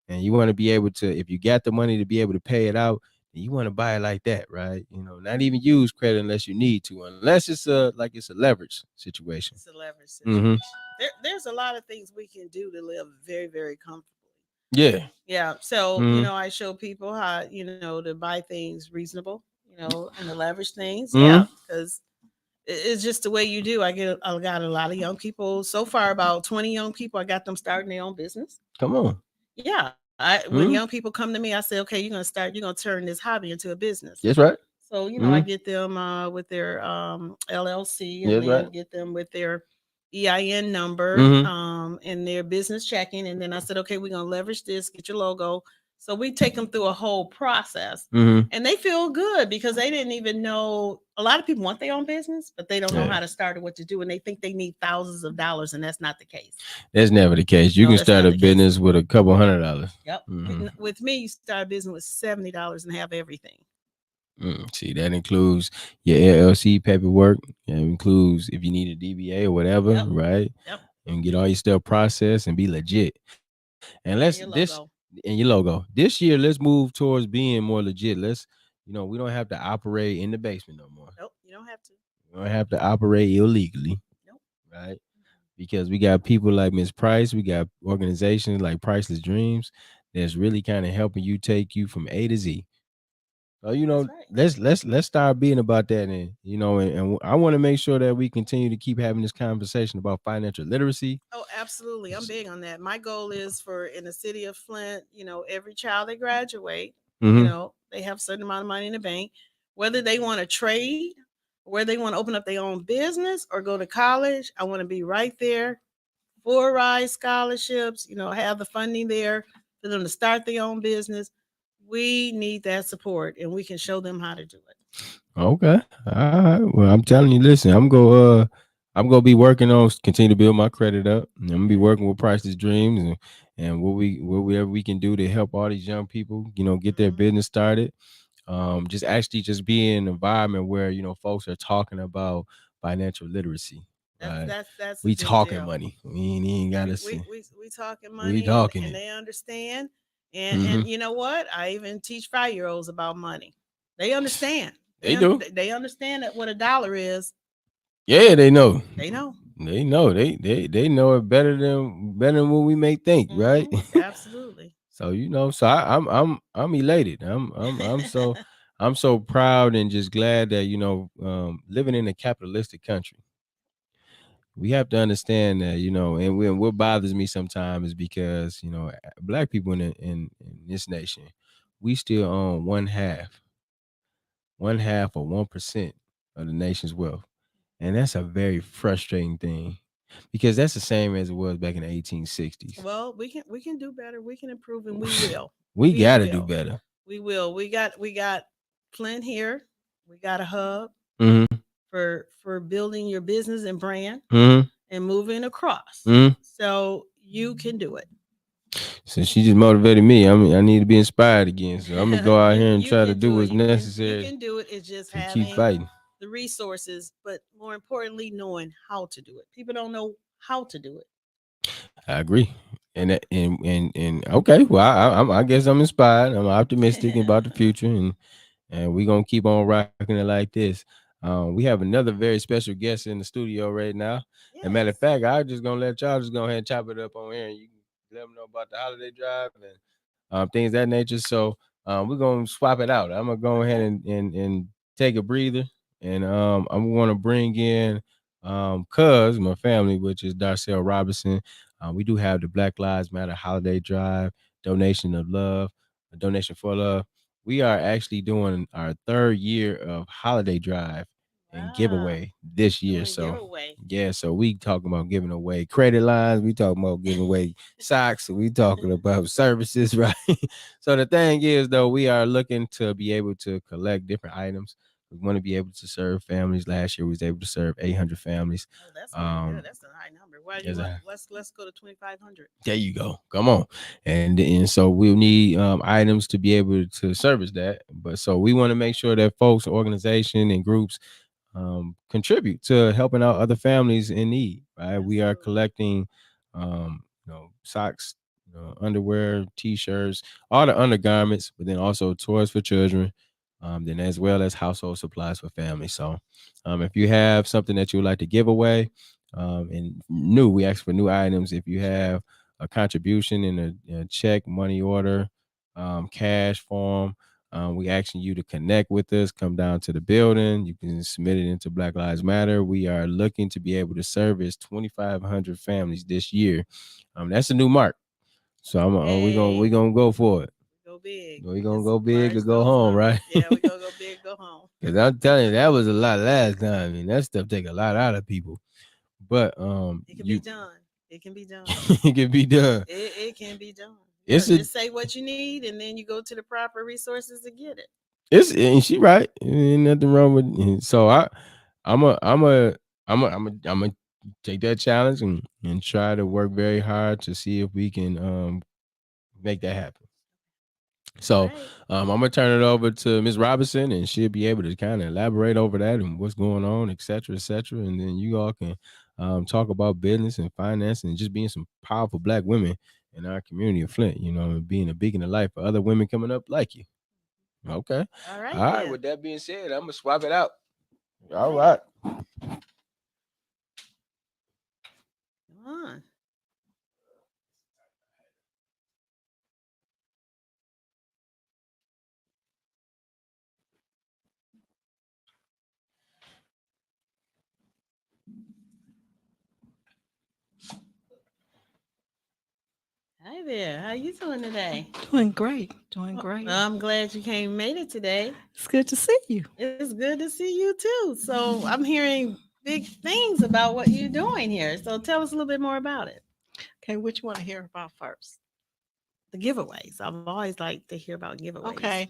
Speaker 3: And you want to be able to, if you got the money to be able to pay it out, you want to buy it like that, right? Not even use credit unless you need to, unless it's a leverage situation.
Speaker 4: It's a leverage
Speaker 3: Mm-hmm.
Speaker 4: situation. There's a lot of things we can do to live very, very comfortably.
Speaker 3: Yeah.
Speaker 4: Yeah. So,
Speaker 3: Mm-hmm.
Speaker 4: I show people how, to buy things reasonable, and to leverage things. Yeah.
Speaker 3: Mm-hmm.
Speaker 4: Because it's just the way you do. I got a lot of young people so far, about 20 young people. I got them starting their own business.
Speaker 3: Come on.
Speaker 4: Yeah. When young
Speaker 3: Mm-hmm.
Speaker 4: people come to me, I say, okay, you're gonna turn this hobby into a business.
Speaker 3: That's right.
Speaker 4: So, I
Speaker 3: Mm-hmm.
Speaker 4: get them with their LLC, and
Speaker 3: That's right.
Speaker 4: then get them with their EIN number,
Speaker 3: Mm-hmm.
Speaker 4: and their business checking. And then I said, okay, we're going to leverage this, get your logo. So we take them through a whole process,
Speaker 3: Mm-hmm.
Speaker 4: and they feel good because they didn't even know. A lot of people want their own business, but they don't know
Speaker 3: Yeah.
Speaker 4: how to start or what to do. And they think they need thousands of dollars, and that's not the case.
Speaker 3: That's never the case. You
Speaker 4: No,
Speaker 3: can
Speaker 4: that's
Speaker 3: start
Speaker 4: not
Speaker 3: a
Speaker 4: the case.
Speaker 3: business with a couple $100.
Speaker 4: Yep.
Speaker 3: Mm-hmm.
Speaker 4: With me, you start a business with $70 and have everything.
Speaker 3: See, that includes your LLC paperwork. It includes if you need a DBA or whatever,
Speaker 4: Yep.
Speaker 3: right?
Speaker 4: Yep.
Speaker 3: And get all your stuff processed and be legit. And let's
Speaker 4: And your
Speaker 3: this
Speaker 4: logo.
Speaker 3: and your logo. This year, let's move towards being more legit. We don't have to operate in the basement no more.
Speaker 4: Nope, you don't have to.
Speaker 3: We don't have to operate illegally,
Speaker 4: Nope.
Speaker 3: right? Because we got people like Miss Price, we got organizations like Priceless Dreams that's really kind of helping you take you from A to Z. So
Speaker 4: That's right.
Speaker 3: let's start being about that, and I want to make sure that we continue to keep having this conversation about financial literacy.
Speaker 4: Oh, absolutely. I'm big on that. My goal is for in the city of Flint, every child that graduate, You
Speaker 3: Mm-hmm.
Speaker 4: know, they have a certain amount of money in the bank. Whether they want to trade, whether they want to open up their own business or go to college, I want to be right there. Full ride scholarships, you know, have the funding there for them to start their own business. We need that support, and we can show them how to do it.
Speaker 3: Okay. All right. Well, I'm telling you, listen, I'm gonna be working on continue to build my credit up. I'm gonna be working with Priceless Dreams and whatever we can do to help all these young people, get their
Speaker 4: Mhm.
Speaker 3: business started. Just actually just be in an environment where folks are talking about financial literacy. Right?
Speaker 4: That's a
Speaker 3: We
Speaker 4: big
Speaker 3: talking
Speaker 4: deal.
Speaker 3: money. We ain't gotta
Speaker 4: We
Speaker 3: see.
Speaker 4: we we talking
Speaker 3: We
Speaker 4: money, and
Speaker 3: talking
Speaker 4: and
Speaker 3: it.
Speaker 4: they understand. And
Speaker 3: Hmm.
Speaker 4: you know what? I even teach 5-year-olds about money. They understand.
Speaker 3: They do.
Speaker 4: They understand that what a dollar is.
Speaker 3: Yeah, they know.
Speaker 4: They know.
Speaker 3: They know. They know it better than what we may think, right?
Speaker 4: Absolutely.
Speaker 3: So so I'm elated. I'm so proud and just glad that living in a capitalistic country, we have to understand that and what bothers me sometimes is because black people in this nation, we still own one half or 1% of the nation's wealth, and that's a very frustrating thing because that's the same as it was back in the 1860s.
Speaker 4: Well, we can do better. We can improve, and we will.
Speaker 3: We
Speaker 4: We
Speaker 3: got to do
Speaker 4: will.
Speaker 3: better.
Speaker 4: We will. We got Flint here. We got a hub
Speaker 3: Mm-hmm.
Speaker 4: for building your business and brand
Speaker 3: Mm-hmm.
Speaker 4: and moving across.
Speaker 3: Mm-hmm.
Speaker 4: So you can do it.
Speaker 3: So she just motivated me. I need to be inspired again. So I'm gonna go out here and
Speaker 4: You
Speaker 3: try to
Speaker 4: can
Speaker 3: do
Speaker 4: do it.
Speaker 3: what's
Speaker 4: You
Speaker 3: necessary
Speaker 4: can do it. It's just
Speaker 3: to keep
Speaker 4: having
Speaker 3: fighting.
Speaker 4: the resources, but more importantly, knowing how to do it. People don't know how to do it.
Speaker 3: I agree. And okay, well, I guess I'm inspired. I'm optimistic about the future, and we're gonna keep on rocking it like this. We have another very special guest in the studio right now. And matter of
Speaker 4: Yes.
Speaker 3: fact, I'm just gonna let y'all just go ahead and chop it up on here, and you can let them know about the holiday drive and things of that nature. So we're gonna swap it out. I'm gonna go ahead
Speaker 4: Okay.
Speaker 3: and take a breather, and I'm gonna bring in cuz my family, which is Darcel Robinson. We do have the Black Lives Matter holiday drive, donation of love, a donation for love. We are actually doing our third year of holiday drive and
Speaker 4: Wow.
Speaker 3: giveaway this year.
Speaker 4: Doing a
Speaker 3: So
Speaker 4: giveaway.
Speaker 3: yeah, so we talking about giving away credit lines, we talking about giving away socks, we talking about services, right? So the thing is though, we are looking to be able to collect different items. We want to be able to serve families. Last year we was able to serve 800 families.
Speaker 4: Oh, that's pretty good.
Speaker 3: Um
Speaker 4: That's a high number. Why do you
Speaker 3: there's
Speaker 4: want?
Speaker 3: a
Speaker 4: Let's go to 2,500.
Speaker 3: there you go. Come on. And so we'll need items to be able to service that. But so we want to make sure that folks, organization and groups contribute to helping out other families in need. Right. We are
Speaker 4: Absolutely.
Speaker 3: collecting socks, underwear, t-shirts, all the undergarments, but then also toys for children, then as well as household supplies for families. So if you have something that you would like to give away, and we ask for new items. If you
Speaker 4: Sure.
Speaker 3: have a contribution in a check, money order, cash form, we asking you to connect with us, come down to the building. You can submit it into Black Lives Matter. We are looking to be able to service 2,500 families this year. That's a new mark. So we
Speaker 4: Hey,
Speaker 3: gonna go for it.
Speaker 4: go big.
Speaker 3: We gonna
Speaker 4: It's
Speaker 3: go big or
Speaker 4: large
Speaker 3: go
Speaker 4: those
Speaker 3: home,
Speaker 4: numbers.
Speaker 3: right?
Speaker 4: Yeah, we gonna go big, go home.
Speaker 3: Because I'm telling you, that was a lot last time. I mean, that stuff take a lot out of people. But
Speaker 4: It can be
Speaker 3: you
Speaker 4: done. It can be done.
Speaker 3: it can be done.
Speaker 4: It can be done. Yeah,
Speaker 3: It's a
Speaker 4: just say what you need, and then you go to the proper resources to get it.
Speaker 3: it's and she right. Ain't nothing wrong with so I'm a take that challenge and try to work very hard to see if we can make that happen.
Speaker 4: All
Speaker 3: So
Speaker 4: right.
Speaker 3: I'm gonna turn it over to Ms. Robinson, and she'll be able to kind of elaborate over that and what's going on, et cetera, et cetera. And then you all can talk about business and finance and just being some powerful black women in our community of Flint, and being a beacon of light for other women coming up like you. Okay.
Speaker 4: All right
Speaker 3: All right.
Speaker 4: then.
Speaker 3: With that being said, I'm gonna swap it out.
Speaker 4: All
Speaker 3: All
Speaker 4: right.
Speaker 3: right.
Speaker 4: Come on. Hi there. How you doing today?
Speaker 5: Doing great. Doing
Speaker 4: Well,
Speaker 5: great.
Speaker 4: I'm glad you came made it today.
Speaker 5: It's good to see you.
Speaker 4: It's good to see you too. So I'm hearing big things about what you're doing here. So tell us a little bit more about it.
Speaker 5: Okay, which you want to hear about first?
Speaker 4: The giveaways. I've always liked to hear about giveaways.
Speaker 5: Okay,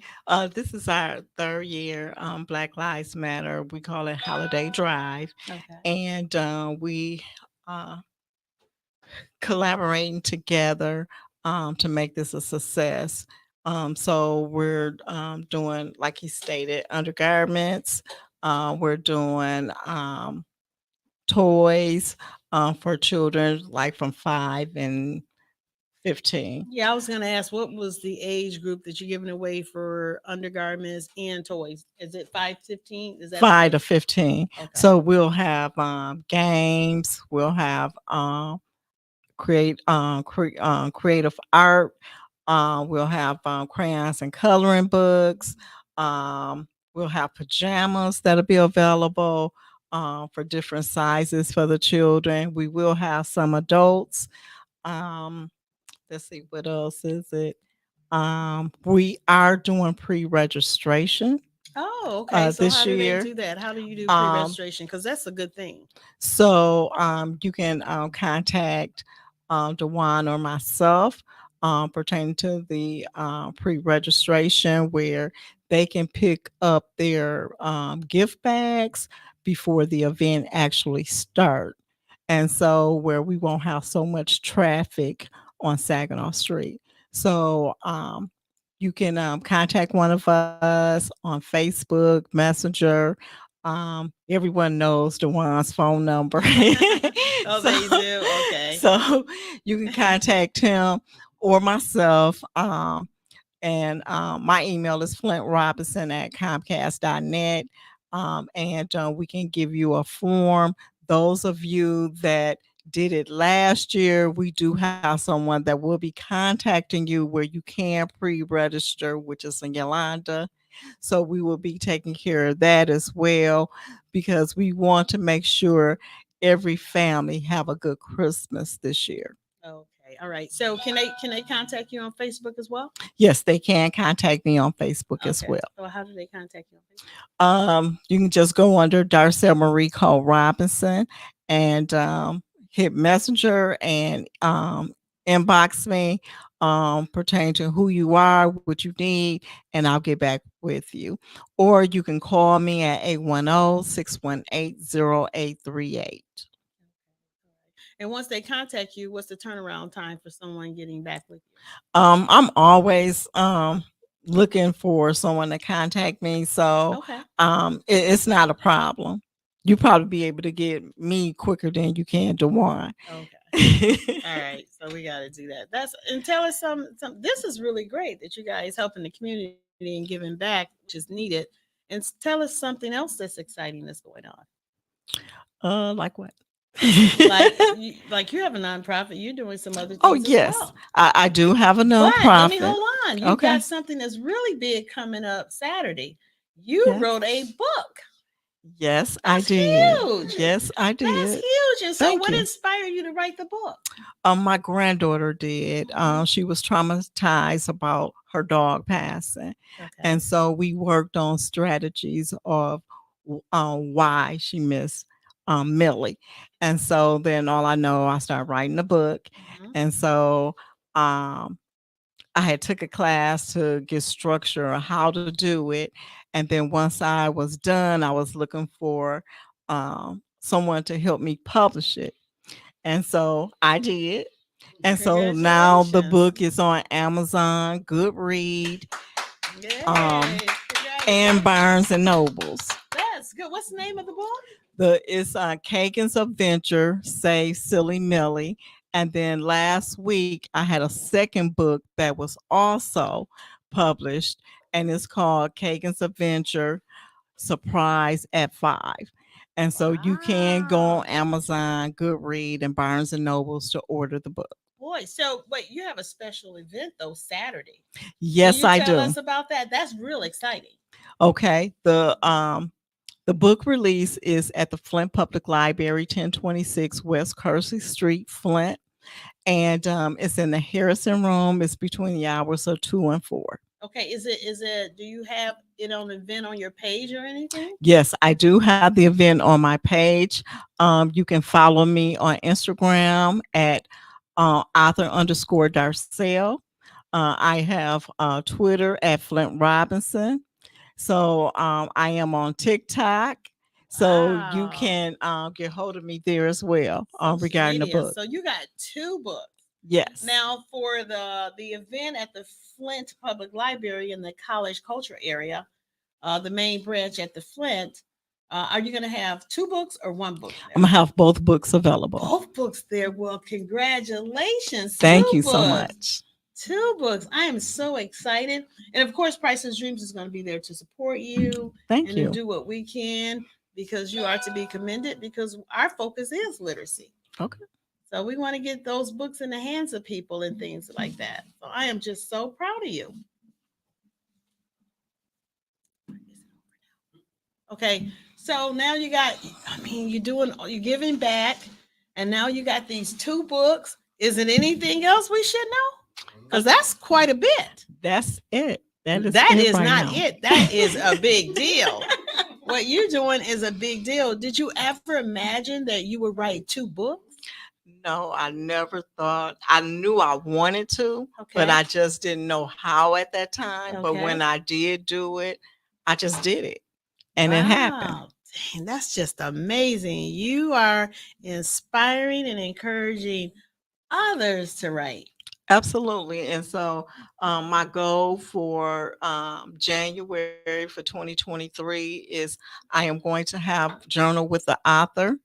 Speaker 5: this is our third year, Black Lives Matter. We call it Holiday Drive,
Speaker 4: Okay.
Speaker 5: and we uh, collaborating together to make this a success. So we're doing, like he stated, undergarments. We're doing toys for children like from 5 and 15.
Speaker 4: Yeah, I was gonna ask what was the age group that you're giving away for undergarments and toys? Is it 5 to 15? Is that
Speaker 5: 5 to 15.
Speaker 4: okay?
Speaker 5: So we'll have games. We'll have creative art. We'll have crayons and coloring books. We'll have pajamas that'll be available for different sizes for the children. We will have some adults. Um, let's see what else is it. We are doing pre-registration
Speaker 4: Oh, okay. So
Speaker 5: this
Speaker 4: how do they
Speaker 5: year.
Speaker 4: do that? How do you do
Speaker 5: Um,
Speaker 4: pre-registration? Because that's a good thing.
Speaker 5: So you can contact Dewan or myself pertaining to the pre-registration, where they can pick up their gift bags before the event actually start, and so where we won't have so much traffic on Saginaw Street. So you can contact one of us on Facebook Messenger. Everyone knows Dewan's phone number.
Speaker 4: Oh,
Speaker 5: so,
Speaker 4: they do. Okay.
Speaker 5: so you can contact him or myself. And my email is flintrobinson at comcast.net. And we can give you a form. Those of you that did it last year, we do have someone that will be contacting you where you can pre-register, which is in Yolanda. So we will be taking care of that as well, because we want to make sure every family have a good Christmas this year.
Speaker 4: Okay. All right. So can they contact you on Facebook as well?
Speaker 5: Yes, they can contact me on Facebook as
Speaker 4: Okay.
Speaker 5: well.
Speaker 4: So how do they contact you on Facebook?
Speaker 5: You can just go under Darcel Marie Cole Robinson and hit Messenger and inbox me pertaining to who you are, what you need, and I'll get back with you. Or you can call me at 810-618-0838.
Speaker 4: And once they contact you, what's the turnaround time for someone getting back with you?
Speaker 5: I'm always looking for someone to contact me, so
Speaker 4: Okay.
Speaker 5: it's not a problem. You probably be able to get me quicker than you can Dewan.
Speaker 4: Okay. All right. So we got to do that. That's and tell us some. This is really great that you guys helping the community and giving back, which is needed. And tell us something else that's exciting that's going on.
Speaker 5: Like what?
Speaker 4: Like you have a nonprofit. You're doing some other
Speaker 5: Oh
Speaker 4: things as
Speaker 5: yes,
Speaker 4: well.
Speaker 5: I do have a
Speaker 4: But let me
Speaker 5: nonprofit.
Speaker 4: hold on. You
Speaker 5: Okay.
Speaker 4: got something that's really big coming up Saturday. You
Speaker 5: Yes.
Speaker 4: wrote a book.
Speaker 5: Yes, I
Speaker 4: That's
Speaker 5: did.
Speaker 4: huge.
Speaker 5: Yes, I
Speaker 4: That's
Speaker 5: did.
Speaker 4: huge. And so,
Speaker 5: Thank
Speaker 4: what
Speaker 5: you.
Speaker 4: inspired you to write the book?
Speaker 5: My granddaughter did. She was traumatized about her dog passing,
Speaker 4: Okay.
Speaker 5: and so we worked on strategies of why she missed Millie. And so then all I know, I started writing the book,
Speaker 4: Mhm.
Speaker 5: and so um, I had took a class to get structure on how to do it, and then once I was done, I was looking for someone to help me publish it, and so I did. And so now the
Speaker 4: Congratulations.
Speaker 5: book is on Amazon, Goodread, um,
Speaker 4: Yay.
Speaker 5: and
Speaker 4: Congratulations.
Speaker 5: Barnes and Nobles.
Speaker 4: That's good. What's the name of the book?
Speaker 5: It's Kagan's Adventure, Save Silly Millie. And then last week I had a second book that was also published, and it's called Kagan's Adventure Surprise at 5. And so you can go
Speaker 4: Wow.
Speaker 5: on Amazon, Goodread, and Barnes and Nobles to order the book.
Speaker 4: Boy, so wait, you have a special event though Saturday. Can
Speaker 5: Yes,
Speaker 4: you
Speaker 5: I
Speaker 4: tell
Speaker 5: do.
Speaker 4: us about that? That's real exciting.
Speaker 5: Okay. The book release is at the Flint Public Library, 1026 West Kersey Street, Flint. And it's in the Harrison Room. It's between the hours of 2 and 4.
Speaker 4: Okay, do you have it on an event on your page or anything?
Speaker 5: Yes, I do have the event on my page. You can follow me on Instagram at author_Darcel. I have Twitter at Flint Robinson. So I am on TikTok. So you
Speaker 4: Wow.
Speaker 5: can get hold of me there as well
Speaker 4: Social
Speaker 5: regarding the
Speaker 4: media.
Speaker 5: book.
Speaker 4: So you got 2 books.
Speaker 5: Yes.
Speaker 4: Now for the event at the Flint Public Library in the college culture area, the main branch at the Flint, are you going to have 2 books or 1 book there?
Speaker 5: I'm gonna have both books available.
Speaker 4: Both books there. Well, congratulations.
Speaker 5: Thank
Speaker 4: 2
Speaker 5: you so
Speaker 4: books.
Speaker 5: much.
Speaker 4: 2 books. I am so excited. And of course, Price's Dreams is going to be there to support you.
Speaker 5: Thank
Speaker 4: and
Speaker 5: you.
Speaker 4: to do what we can, because you are to be commended, because our focus is literacy.
Speaker 5: Okay.
Speaker 4: So we want to get those books in the hands of people and things like that. So I am just so proud of you. Okay, so now you're giving back, and now you got these 2 books. Is it anything else we should know? Because that's quite a bit.
Speaker 5: That's it. That is
Speaker 4: not
Speaker 5: now.
Speaker 4: it. That is a big deal. What you're doing is a big deal. Did you ever imagine that you would write 2 books?
Speaker 5: No, I never thought. I knew I wanted to, but
Speaker 4: Okay.
Speaker 5: I just didn't know how at that time. But
Speaker 4: Okay.
Speaker 5: when I did do it, I just did it. And it happened.
Speaker 4: Wow. Dang, that's just amazing. You are inspiring and encouraging others to write.
Speaker 5: Absolutely. And so my goal for January for 2023 is I am going to have Journal with the Author.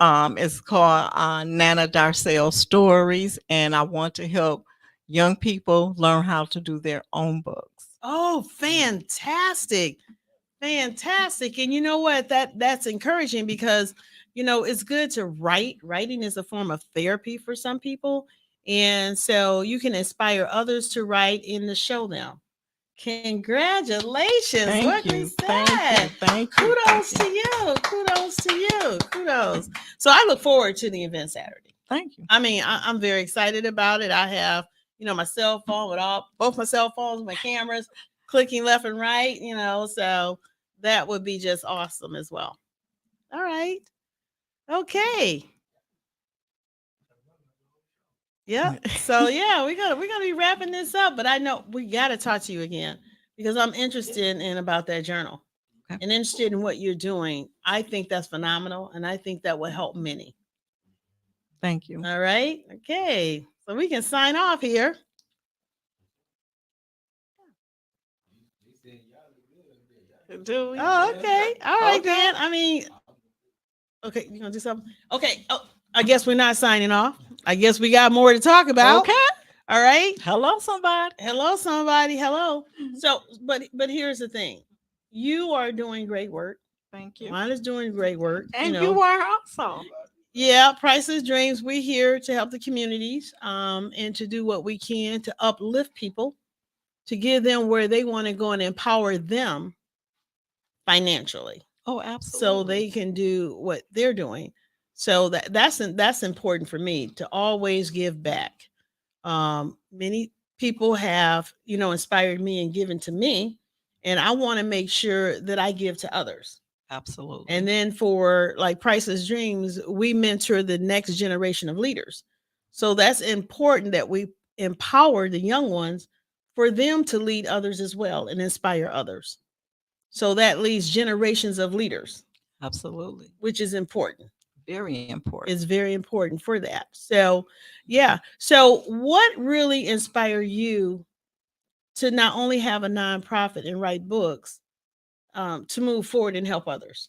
Speaker 5: It's called Nana Darcel Stories, and I want to help young people learn how to do their own books.
Speaker 4: Oh, fantastic. Fantastic. And you know what? That's encouraging, because it's good to write. Writing is a form of therapy for some people. And so you can inspire others to write and to show them. Congratulations.
Speaker 5: Thank
Speaker 4: What
Speaker 5: you.
Speaker 4: we
Speaker 5: Thank
Speaker 4: said.
Speaker 5: you. Thank you.
Speaker 4: Kudos
Speaker 5: Thank
Speaker 4: to you. Kudos to you. Kudos. So I look forward to the event Saturday.
Speaker 5: Thank you.
Speaker 4: I mean, I'm very excited about it. I have, my cell phone with both my cell phones, my cameras clicking left and right, so that would be just awesome as well. All right. Okay. Yeah. So yeah, we're gonna be wrapping this up, but I know we gotta talk to you again, because I'm interested in about that journal.
Speaker 5: Okay.
Speaker 4: And interested in what you're doing. I think that's phenomenal, and I think that will help many.
Speaker 5: Thank you.
Speaker 4: All right. Okay. So we can sign off here.
Speaker 5: Do we?
Speaker 4: Oh, okay. All right,
Speaker 5: Okay.
Speaker 4: then. I mean, okay, you gonna do something? Okay. Oh, I guess we're not signing off. I guess we got more to talk about.
Speaker 5: Okay.
Speaker 4: All right.
Speaker 5: Hello, somebody.
Speaker 4: Hello, somebody. Hello. So, but here's the thing. You are doing great work.
Speaker 5: Thank you.
Speaker 4: Mine is doing great work.
Speaker 5: And you are also.
Speaker 4: Yeah, Priceless Dreams. We're here to help the communities, and to do what we can to uplift people, to give them where they want to go and empower them financially.
Speaker 5: Oh, absolutely.
Speaker 4: So they can do what they're doing. So that's important for me, to always give back. Many people have, inspired me and given to me, and I want to make sure that I give to others.
Speaker 5: Absolutely.
Speaker 4: And then for like Priceless Dreams, we mentor the next generation of leaders. So that's important, that we empower the young ones for them to lead others as well and inspire others. So that leads generations of leaders.
Speaker 5: Absolutely.
Speaker 4: Which is important.
Speaker 5: Very important.
Speaker 4: It's very important for that. So, yeah. So, what really inspired you to not only have a nonprofit and write books, to move forward and help others?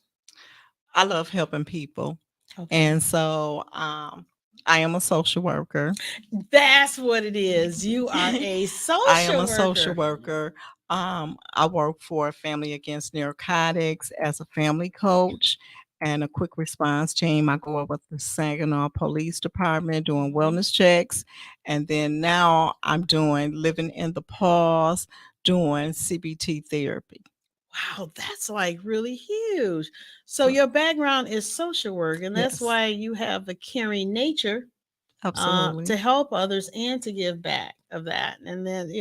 Speaker 5: I love helping people. Okay. And so I am a social worker.
Speaker 4: That's what it is. You are a social worker.
Speaker 5: I am a social worker. I work for Family Against Narcotics as a family coach and a quick response team. I go over the Saginaw Police Department doing wellness checks. And then now I'm doing Living in the Pause, doing CBT therapy.
Speaker 4: Wow, that's like really huge. So your background is social work, and that's why you have a caring nature.
Speaker 5: Absolutely.
Speaker 4: to help others and to give back of that. And then,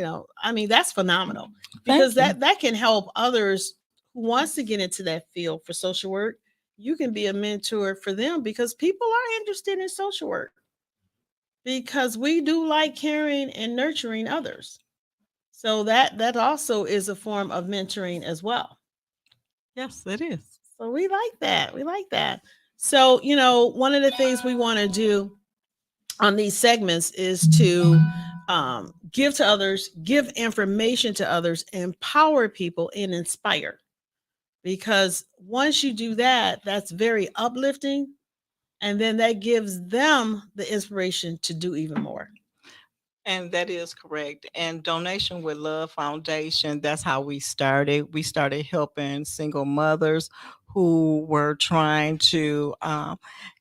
Speaker 4: I mean, that's phenomenal
Speaker 5: Thank
Speaker 4: because
Speaker 5: you.
Speaker 4: that can help others who wants to get into that field for social work. You can be a mentor for them because people are interested in social work because we do like caring and nurturing others. So that also is a form of mentoring as well.
Speaker 5: Yes, it is.
Speaker 4: So we like that. We like that. So, one of the things we want to do on these segments is to give to others, give information to others, empower people, and inspire. Because once you do that, that's very uplifting. And then that gives them the inspiration to do even more.
Speaker 5: And that is correct. And Donation with Love Foundation, that's how we started. We started helping single mothers who were trying to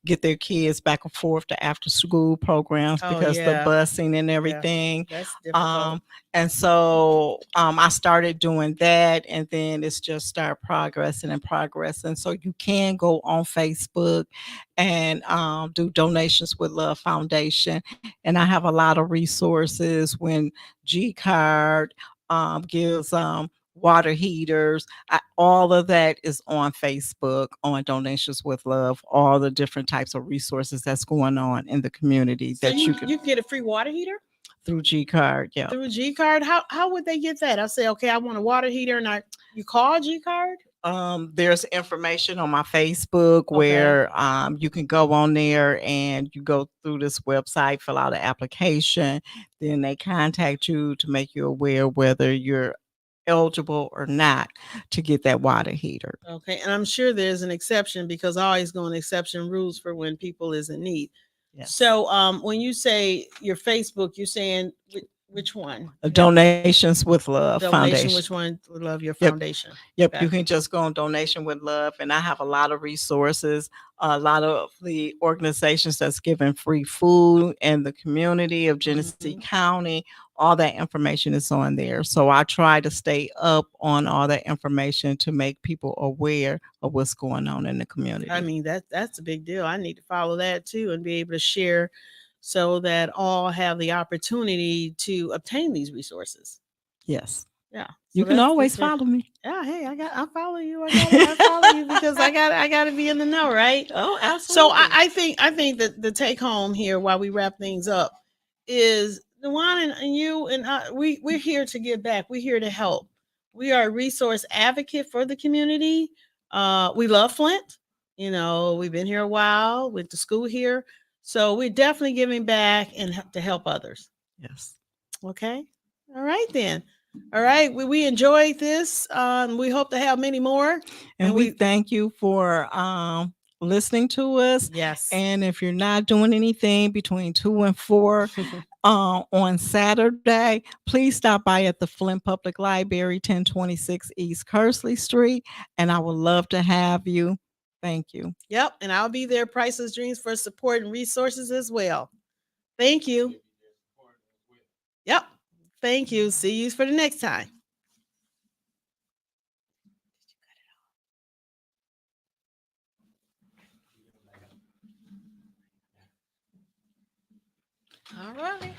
Speaker 5: get their kids back and forth to after school programs
Speaker 4: Oh,
Speaker 5: because the
Speaker 4: yeah.
Speaker 5: busing and
Speaker 4: Yeah.
Speaker 5: everything.
Speaker 4: That's difficult.
Speaker 5: And so I started doing that, and then it's just started progressing and progressing. So you can go on Facebook and do Donations with Love Foundation. And I have a lot of resources when G Card gives water heaters. All of that is on Facebook on Donations with Love, all the different types of resources that's going on in the community
Speaker 4: So
Speaker 5: that
Speaker 4: you
Speaker 5: can
Speaker 4: you can get a free water heater
Speaker 5: through G Card. Yeah.
Speaker 4: through G Card. How would they get that? I say, okay, I want a water heater, and you call G Card.
Speaker 5: There's information on my Facebook where you can go on there and you go through this website, fill out an application, then they contact you to make you aware whether you're eligible or not to get that water heater.
Speaker 4: Okay, and I'm sure there's an exception because I always go on exception rules for when people is in need.
Speaker 5: Yes.
Speaker 4: So when you say your Facebook, you're saying which one?
Speaker 5: Donations with Love
Speaker 4: Donation.
Speaker 5: Foundation.
Speaker 4: Which one would love your
Speaker 5: Yep.
Speaker 4: foundation?
Speaker 5: Yep,
Speaker 4: Okay.
Speaker 5: you can just go on Donation with Love, and I have a lot of resources. A lot of the organizations that's giving free food in the community of Genesee County, all that information is on there. So I try to stay up on all that information to make people aware of what's going on in the community.
Speaker 4: I mean, that's a big deal. I need to follow that too and be able to share so that all have the opportunity to obtain these resources.
Speaker 5: Yes.
Speaker 4: Yeah.
Speaker 5: You can always follow me.
Speaker 4: Yeah, hey, I follow you. I follow you because I got to be in the know, right?
Speaker 5: Oh,
Speaker 4: So
Speaker 5: absolutely.
Speaker 4: I think that the take home here while we wrap things up is Dewan and you and we're here to give back. We're here to help. We are a resource advocate for the community. We love Flint. We've been here a while, went to school here. So we're definitely giving back and to help others.
Speaker 5: Yes.
Speaker 4: Okay. All right then. All right. We enjoyed this. We hope to have many more.
Speaker 5: And we thank you for listening to us.
Speaker 4: Yes.
Speaker 5: And if you're not doing anything between 2 and 4 on Saturday, please stop by at the Flint Public Library, 1026 East Kersley Street. And I would love to have you. Thank you.
Speaker 4: Yep. And I'll be there, Priceless Dreams, for support and resources as well. Thank you. Yep. Thank you. See you for the next time. All right.